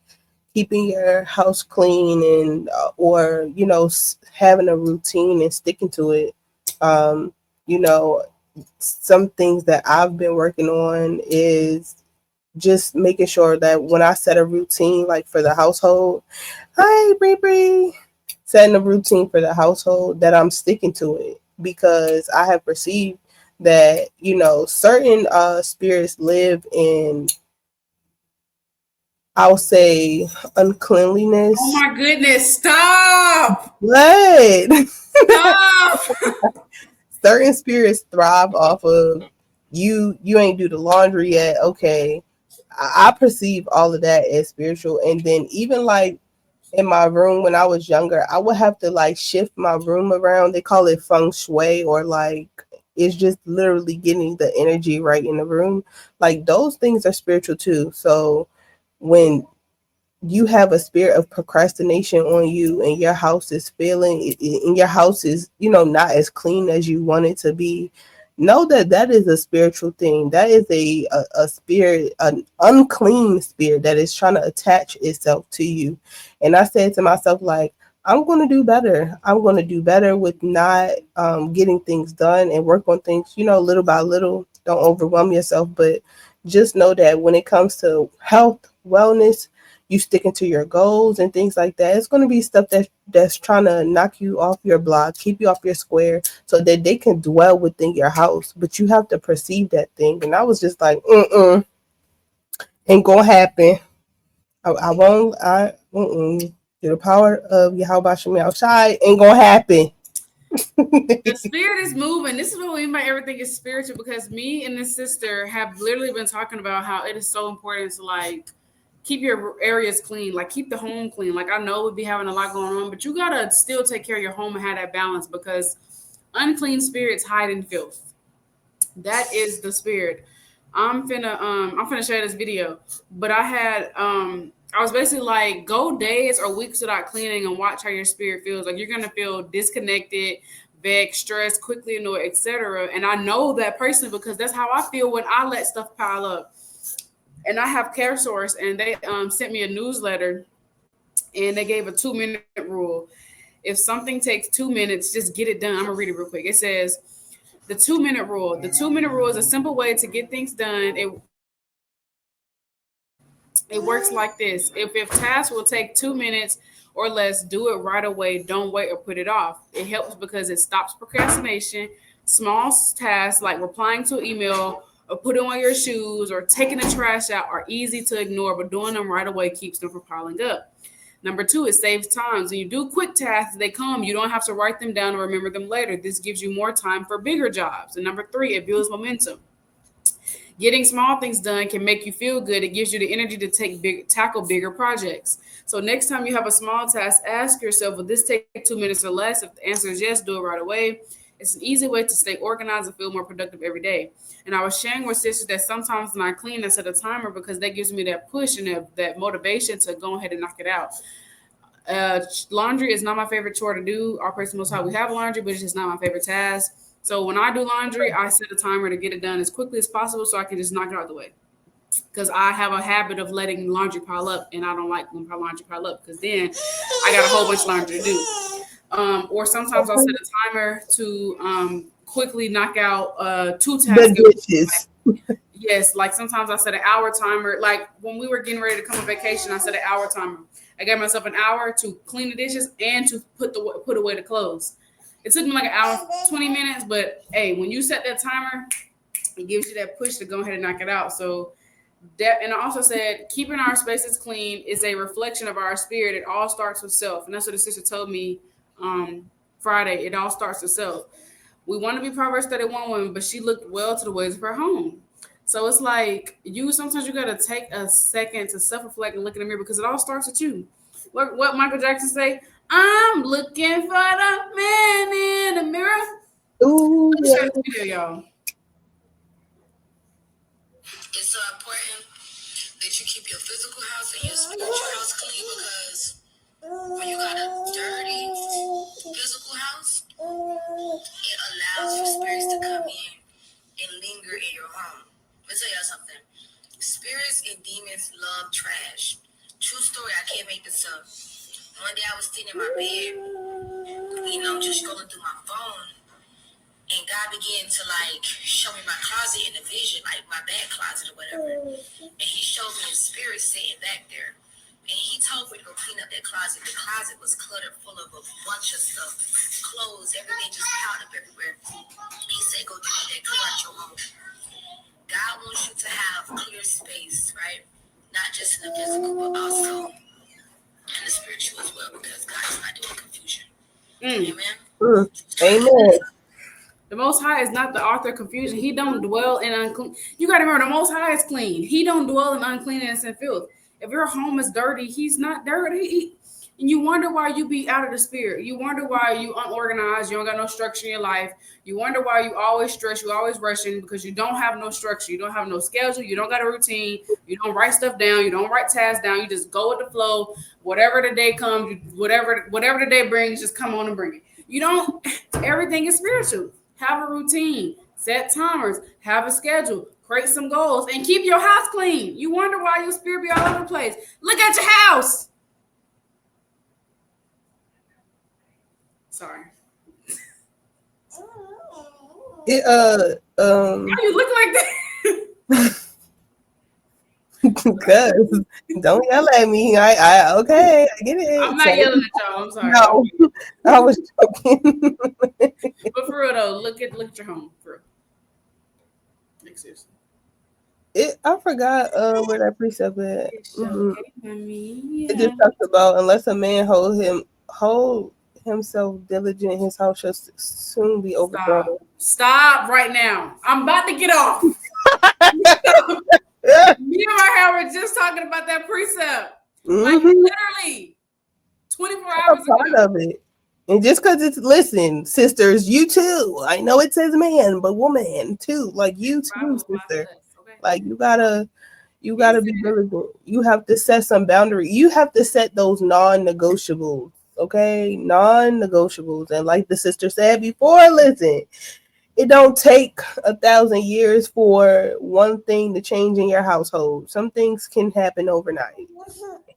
keeping your house clean, and or having a routine and sticking to it. You know some things that I've been working on is just making sure that when I set a routine, like for the household, hi Bree Bree, setting a routine for the household, that I'm sticking to it, because I have perceived that certain spirits live in, I'll say, Oh uncleanliness. my goodness! Stop! What? Stop! Certain spirits thrive off of you ain't do the laundry yet. Okay. I perceive all of that as spiritual. And then even like in my room when I was younger, I would have to like shift my room around. They call it feng shui, or like it's just literally getting the energy right in the room. Like those things are spiritual too. So when you have a spirit of procrastination on you, and your house is failing, and your house is not as clean as you want it to be, know that that is a spiritual thing. That is a spirit, an unclean spirit that is trying to attach itself to you. And I said to myself, like, I'm going to do better. I'm going to do better with not getting things done, and work on things little by little. Don't overwhelm yourself, but just know that when it comes to health, wellness, you sticking to your goals and things like that, it's going to be stuff that's trying to knock you off your block, keep you off your square, so that they can dwell within your house. But you have to perceive that thing. And I was just like, ain't gonna happen. I won't. The power of Yahawashi outside ain't gonna happen. The spirit is moving. This is what we mean by everything is spiritual, because me and this sister have literally been talking about how it is so important to like keep your areas clean, like keep the home clean. Like I know we'd be having a lot going on, but you gotta still take care of your home and have that balance, because unclean spirits hide in filth. That is the spirit. I'm finna share this video, but I was basically like, go days or weeks without cleaning and watch how your spirit feels. Like you're gonna feel disconnected, vexed, stressed, quickly annoyed, etc. And I know that personally because that's how I feel when I let stuff pile up. And I have Care Source, and they sent me a newsletter, and they gave a 2 minute rule. If something takes 2 minutes, just get it done. I'm gonna read it real quick. It says the 2 minute rule. The 2 minute rule is a simple way to get things done. It works like this. If tasks will take 2 minutes or less, do it right away. Don't wait or put it off. It helps because it stops procrastination. Small tasks like replying to an email or putting on your shoes or taking the trash out are easy to ignore, but doing them right away keeps them from piling up. Number two, it saves time. When you do quick tasks, they come. You don't have to write them down or remember them later. This gives you more time for bigger jobs. And number three, it builds momentum. Getting small things done can make you feel good. It gives you the energy to tackle bigger projects. So next time you have a small task, ask yourself, will this take 2 minutes or less? If the answer is yes, do it right away. It's an easy way to stay organized and feel more productive every day. And I was sharing with sisters that sometimes when I clean, I set a timer because that gives me that push and that motivation to go ahead and knock it out. Laundry is not my favorite chore to do. Our person most high, we have laundry, but it's just not my favorite task. So when I do laundry, I set a timer to get it done as quickly as possible so I can just knock it out of the way. Because I have a habit of letting laundry pile up, and I don't like when laundry pile up because then I got a whole bunch of laundry to do. Or sometimes I'll set a timer to quickly knock out 2 tasks. The dishes. Yes, like sometimes I set an hour timer. Like when we were getting ready to come on vacation, I set an hour timer. I gave myself an hour to clean the dishes and to put away the clothes. It took me like an hour, 20 minutes, but hey, when you set that timer, it gives you that push to go ahead and knock it out. So that, and I also said, keeping our spaces clean is a reflection of our spirit. It all starts with self, and that's what the sister told me Friday. It all starts with self. We want to be Proverbs 31 women, but she looked well to the ways of her home. So it's like sometimes you gotta take a second to self-reflect and look in the mirror because it all starts with you. What Michael Jackson say? I'm looking for the man in the mirror. Ooh, Let's share this video, y'all. It's so important that you keep your physical house and your spiritual house clean because when you got a dirty physical house, it allows for spirits to come in and linger in your home. Let me tell y'all something. Spirits and demons love trash. True story, I can't make this up. One day I was sitting in my bed, just scrolling through my phone, and God began to show me my closet in the vision, like my bed closet or whatever. And he showed me a spirit sitting back there. And he told me to go clean up that closet. The closet was cluttered full of a bunch of stuff, clothes, everything just piled up everywhere. He said, go do that, clear out your home. God wants you to have clear space, right? Not just in the physical, but also in the spiritual as well, because God is not doing confusion. Amen? Amen. The Most High is not the author of confusion. He don't dwell in unclean. You got to remember, the Most High is clean. He don't dwell in uncleanness and filth. If your home is dirty, he's not dirty. And you wonder why you be out of the spirit. You wonder why you unorganized. You don't got no structure in your life. You wonder why you always stress. You always rushing because you don't have no structure. You don't have no schedule. You don't got a routine. You don't write stuff down. You don't write tasks down. You just go with the flow. Whatever the day comes, whatever the day brings, just come on and bring it. You don't. Everything is spiritual. Have a routine. Set timers. Have a schedule. Create some goals and keep your house clean. You wonder why your spirit be all over the place. Look at your house. Sorry. It Why you look like that? Because don't yell at me. I okay, I get it. I'm not yelling at y'all. I'm sorry. No, I was joking. But for real though, look at your home. For real. Like seriously. I forgot where that precept at. Mm-hmm. It just talks about unless a man hold himself diligent, his house shall soon be overthrown. Stop right now. I'm about to get off. Me and my hair were just talking about that precept. Like literally 24 hours ago. Part of it. And just because listen, sisters, you too. I know it says man, but woman too. Like you too, sister. Okay. Like you gotta be diligent. You have to set some boundary. You have to set those non-negotiables. Okay, non-negotiables. And like the sister said before, listen, it don't take 1,000 years for one thing to change in your household. Some things can happen overnight.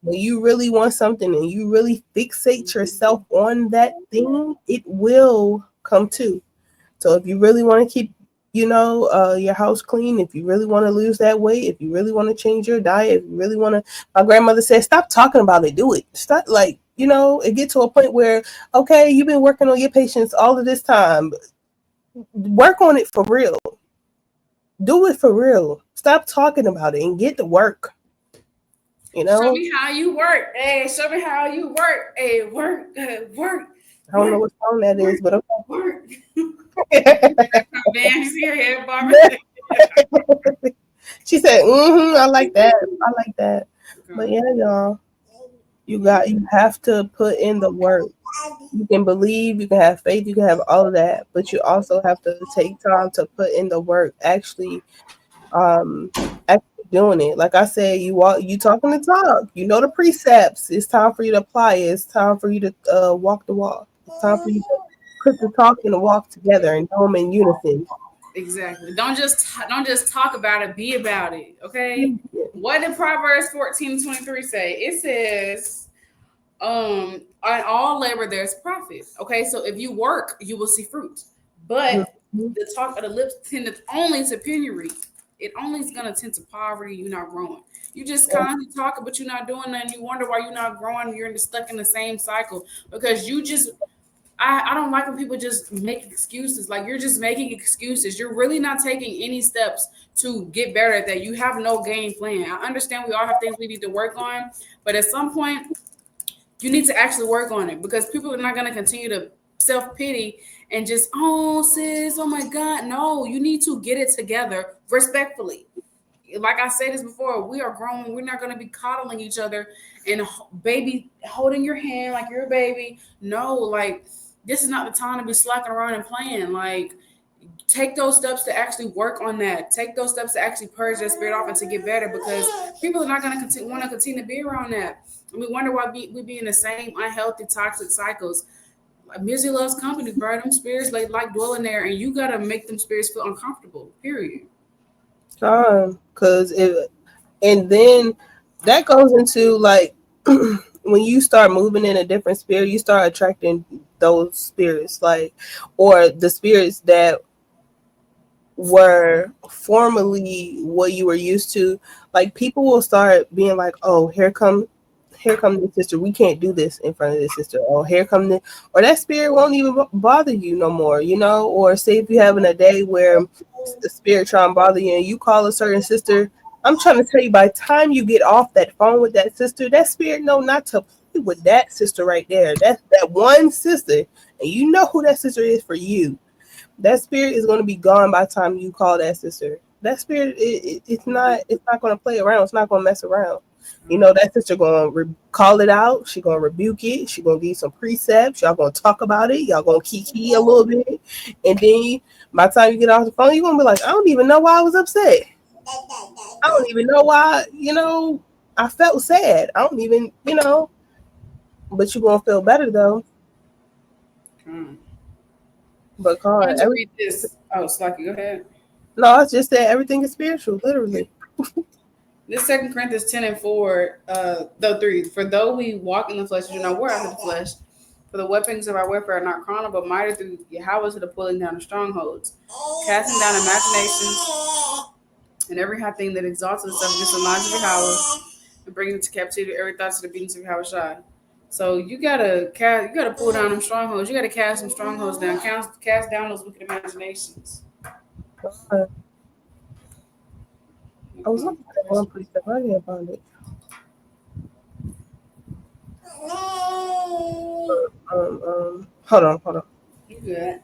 When you really want something and you really fixate yourself on that thing, it will come to. So if you really want to keep, your house clean, if you really want to lose that weight, if you really want to change your diet, if you really want to, my grandmother said, stop talking about it, do it. Stop, it get to a point where, okay, you've been working on your patience all of this time. Work on it for real. Do it for real. Stop talking about it and get to work. Show me how you work. Hey, show me how you work. Hey, work. I don't know what song that is, but okay. Work. Man, you see her head, Barbara? She said, I like that. I like that. But yeah, y'all. You have to put in the work. You can believe, you can have faith, you can have all of that, but you also have to take time to put in the work, um actually doing it. Like I said, you talking the talk, you know the precepts. It's time for you to apply it. It's time for you to walk the walk. It's time for you to put the talk and the walk together and do them in unison. Exactly. Don't just talk about it. Be about it. Okay. What did Proverbs 14:23 say? It says, on all labor there's profit. Okay, so if you work, you will see fruit. But Mhm. the talk of the lips tendeth only to penury. It only is gonna tend to poverty. You're not growing. You just constantly talking, but you're not doing nothing. You wonder why you're not growing. You're stuck in the same cycle because you just. I don't like when people just make excuses. Like you're just making excuses. You're really not taking any steps to get better at that. You have no game plan. I understand we all have things we need to work on, but at some point you need to actually work on it because people are not going to continue to self pity and just, oh, sis, oh my God. No, you need to get it together respectfully. Like I said this before, we are grown. We're not going to be coddling each other and baby holding your hand like you're a baby. No, like this is not the time to be slacking around and playing. Like, take those steps to actually work on that. Take those steps to actually purge that spirit off and to get better because people are not going to want to continue to be around that. And we wonder why we be in the same unhealthy, toxic cycles. Like, misery loves company, bro. Them spirits they like dwelling there, and you got to make them spirits feel uncomfortable. Period. Because and then that goes into like when you start moving in a different spirit, you start attracting those spirits, like, or the spirits that were formerly what you were used to. Like people will start being like, oh, here come this sister, we can't do this in front of this sister, or here come the, or that spirit won't even bother you no more, you know. Or say if you're having a day where the spirit trying to bother you and you call a certain sister, I'm trying to tell you, by the time you get off that phone with that sister, that spirit know not to play with that sister right there. That's that one sister, and you know who that sister is for you. That spirit is going to be gone by the time you call that sister. That spirit, it's not going to play around. It's not going to mess around. You know, that sister going to call it out. She going to rebuke it. She going to give you some precepts. Y'all going to talk about it. Y'all going to kiki a little bit. And then by the time you get off the phone, you're going to be like, I don't even know why I was upset. I don't even know why, I felt sad. I don't even, but you're going to feel better though. But I Con, wanted to read this. Oh, Slacky, go ahead. no, it's just that everything is spiritual, literally. This 2 Corinthians 10:4, though 3. For though we walk in the flesh, we do not war after the flesh. For the weapons of our warfare are not carnal, but mighty through Yahawah to the pulling down of strongholds, casting down imaginations and every high thing that exalts itself against the knowledge of Yahawah, and bringing into captivity every thought to the obedience of Yahawashi. So you gotta pull down them strongholds. You gotta cast some strongholds down. Cast down those wicked imaginations. Uh, I was looking at one precept. I didn't find it. Hold on. You good?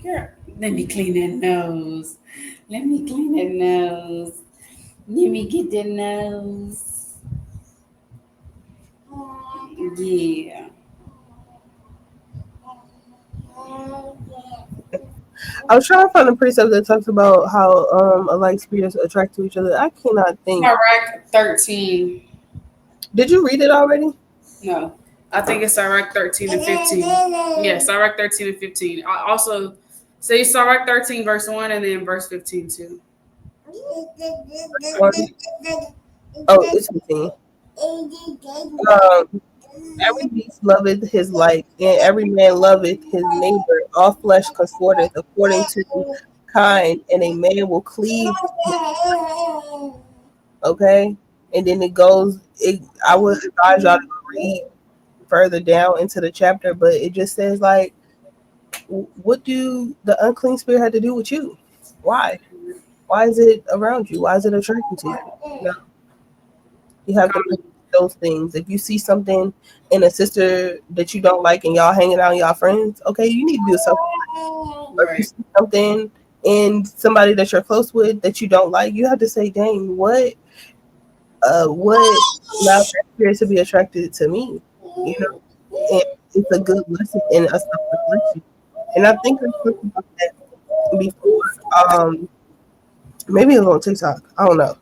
Girl, let me clean that nose. Let me clean that nose. Let me get that nose. Yeah. I was trying to find a precept that talks about how alike spirits attract to each other. I cannot think. Sirach 13. Did you read it already? No. I think it's Sirach 13 and 15. Yeah, Sirach 13 and 15. I also say Sirach 13 verse 1 and then verse 15 too. Oh, it's 15. Every beast loveth his like, and every man loveth his neighbor. All flesh consorteth according to kind, and a man will cleave. Okay, and then I would advise y'all to read further down into the chapter, but it just says like, what do the unclean spirit have to do with you? Why? Why is it around you? Why is it attracted to you? You have to look at those things. If you see something in a sister that you don't like and y'all hanging out with y'all friends, okay, you need to do something. Or if you see something in somebody that you're close with that you don't like, you have to say, dang, what allowed that spirit to be attracted to me? And it's a good lesson in a self-reflection. And I think I talked about that before. Maybe it was on TikTok. I don't know.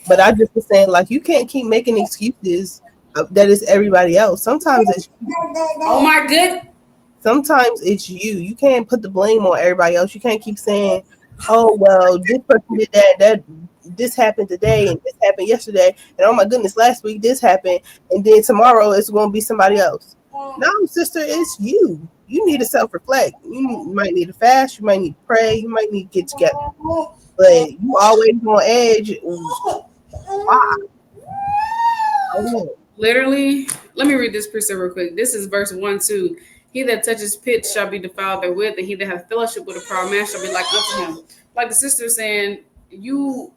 But I just was saying, like, you can't keep making excuses that it's everybody else. Sometimes it's Oh my good. sometimes it's you. You can't put the blame on everybody else. You can't keep saying, "Oh well, this person did that. This happened today, and this happened yesterday, and oh my goodness, last week this happened, and then tomorrow it's going to be somebody else." No, sister, it's you. You need to self-reflect. You might need to fast. You might need to pray. You might need to get together. But you always on edge. Why? Literally, let me read this precept real quick. This is verse 1-2. He that touches pit shall be defiled therewith, and he that hath fellowship with a proud man shall be like unto him. Like the sister saying, you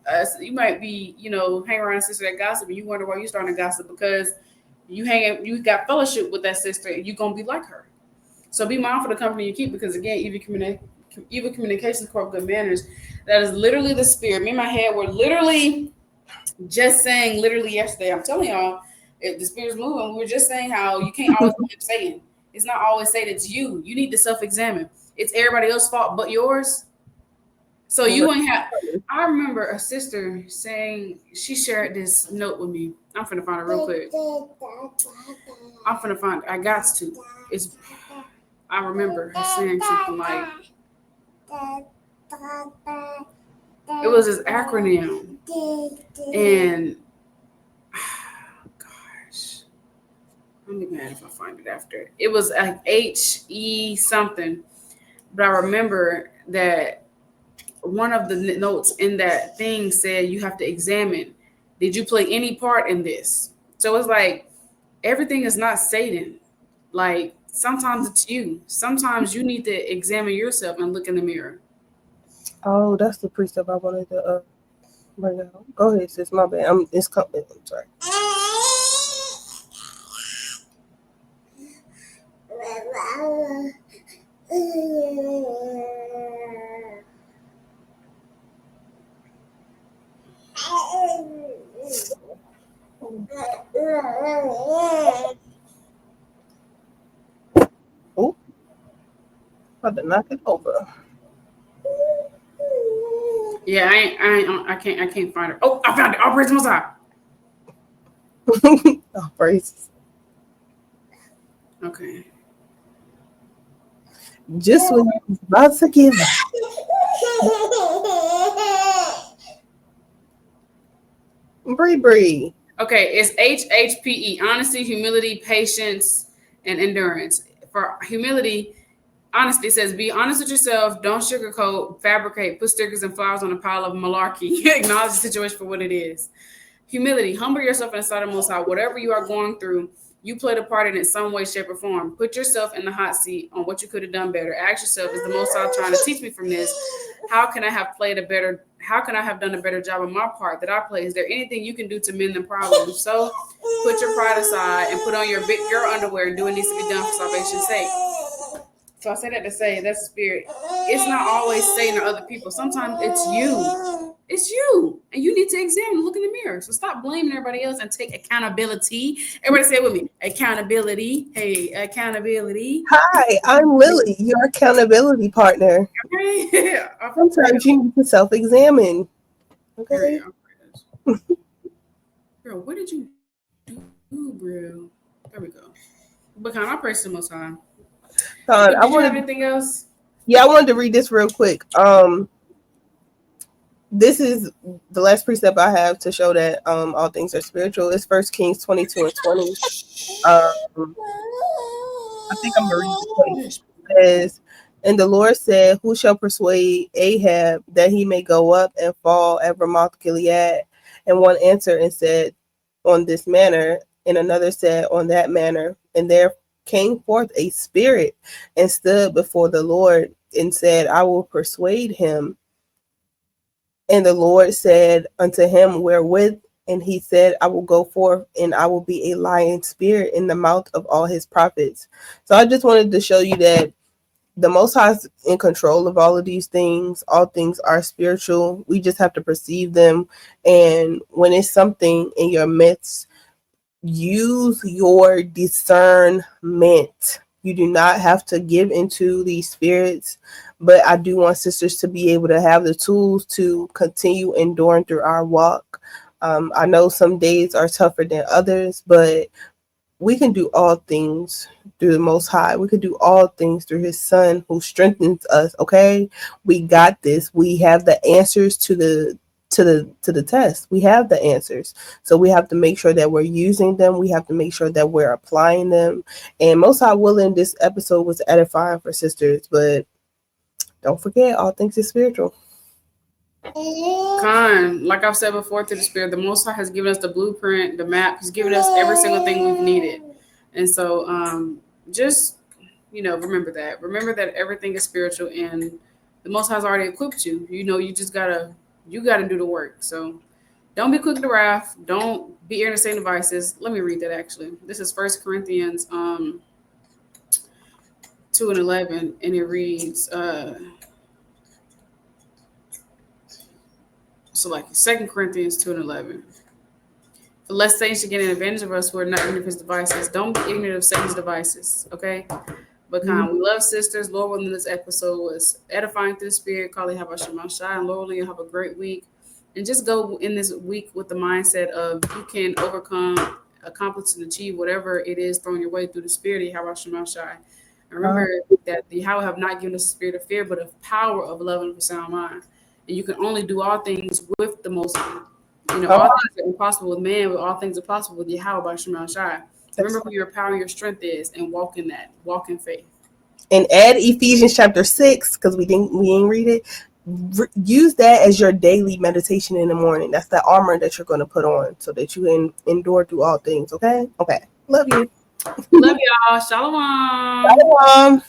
might be, hang around a sister that gossip, and you wonder why you starting to gossip because you got fellowship with that sister, and you're gonna be like her. So be mindful of the company you keep, because again, evil communications corrupt good manners. That is literally the spirit. Me and my head were literally just saying yesterday. I'm telling y'all, if the spirit's moving, we were just saying how you can't always blame Satan. It's not always Satan, it's you. You need to self-examine. It's everybody else's fault but yours. So you ain't have. I remember a sister saying, she shared this note with me. I'm finna find it real quick. I got to. I remember her saying something like, it was this acronym. And gosh, I'm be mad if I find it after. It was like HE something. But I remember that one of the notes in that thing said you have to examine, did you play any part in this? So it's like everything is not Satan. Like sometimes it's you. Sometimes you need to examine yourself and look in the mirror. Oh, that's the precept I wanted to bring out. Go ahead, sis. My bad. I'm sorry. Oh, about to knock it over. Yeah, I can't find her. Oh, I found it. All praise the Most High. Oh, praise. Okay. Just when you was about to give up. Bree. Okay, it's HHPE: honesty, humility, patience, and endurance. For humility, honesty says be honest with yourself, don't sugarcoat, fabricate, put stickers and flowers on a pile of malarkey. Acknowledge the situation for what it is. Humility, humble yourself in the sight of the Most High. Whatever you are going through, you played a part in it some way, shape, or form. Put yourself in the hot seat on what you could have done better. Ask yourself, is the Most High trying to teach me from this? How can I have done a better job of my part that I play? Is there anything you can do to mend the problem? So put your pride aside and put on your big girl underwear and do what needs to be done for salvation's sake. So I say that to say that's the spirit. It's not always Satan or other people. Sometimes it's you. It's you. And you need to examine, look in the mirror. So stop blaming everybody else and take accountability. Everybody say it with me. Accountability. Hey, accountability. Hi, I'm Lily, your accountability partner. Okay. Sometimes you need to self-examine. Okay. Girl, what did you do, bro? There we go. But I praise the Most High. Did you have anything else? Yeah, I wanted to read this real quick. This is the last precept I have to show that all things are spiritual. It's 1 Kings 22:20. I think I'm gonna read it. It says, and the Lord said, who shall persuade Ahab that he may go up and fall at Ramoth Gilead? And one answered and said, on this manner, and another said, on that manner. And there came forth a spirit and stood before the Lord and said, I will persuade him. And the Lord said unto him, wherewith? And he said, I will go forth and I will be a lying spirit in the mouth of all his prophets. So I just wanted to show you that the Most High is in control of all of these things. All things are spiritual. We just have to perceive them. And when it's something in your midst, use your discernment. You do not have to give into these spirits, but I do want sisters to be able to have the tools to continue enduring through our walk. I know some days are tougher than others, but we can do all things through the Most High. We can do all things through His Son who strengthens us. Okay, we got this. We have the answers to the test. We have the answers. So we have to make sure that we're using them. We have to make sure that we're applying them. And Most High willing, this episode was edifying for sisters. But don't forget, all things is spiritual. Like I've said before, to the Spirit, the Most High has given us the blueprint, the map. He's given us every single thing we've needed. And so just, remember that. Remember that everything is spiritual, and the Most High has already equipped you. You just gotta do the work. So don't be quick to wrath. Don't be entertaining devices. Let me read that actually. This is 1 Corinthians 2:11, and it reads so like 2 Corinthians 2:11. But lest Satan should get an advantage of us who are not ignorant of his devices. Don't be ignorant of Satan's devices, okay? But we love sisters. Lord willing, this episode was edifying through the Spirit. Call Yahawashi, and Lord willing, you'll have a great week. And just go in this week with the mindset of you can overcome, accomplish, and achieve whatever it is thrown your way through the Spirit of Yahawashi. And remember that the Yahawah have not given us a spirit of fear, but of power, of love, and of a sound mind. And you can only do all things with the Most High. All things are impossible with man, but all things are possible with Yahawah by Shemal Shai. Remember who your power and your strength is, and walk in that. Walk in faith. And add Ephesians chapter 6, because we ain't read it. Use that as your daily meditation in the morning. That's the armor that you're going to put on so that you can endure through all things. Okay? Okay. Love you. Love y'all. Shalawam. Shalawam.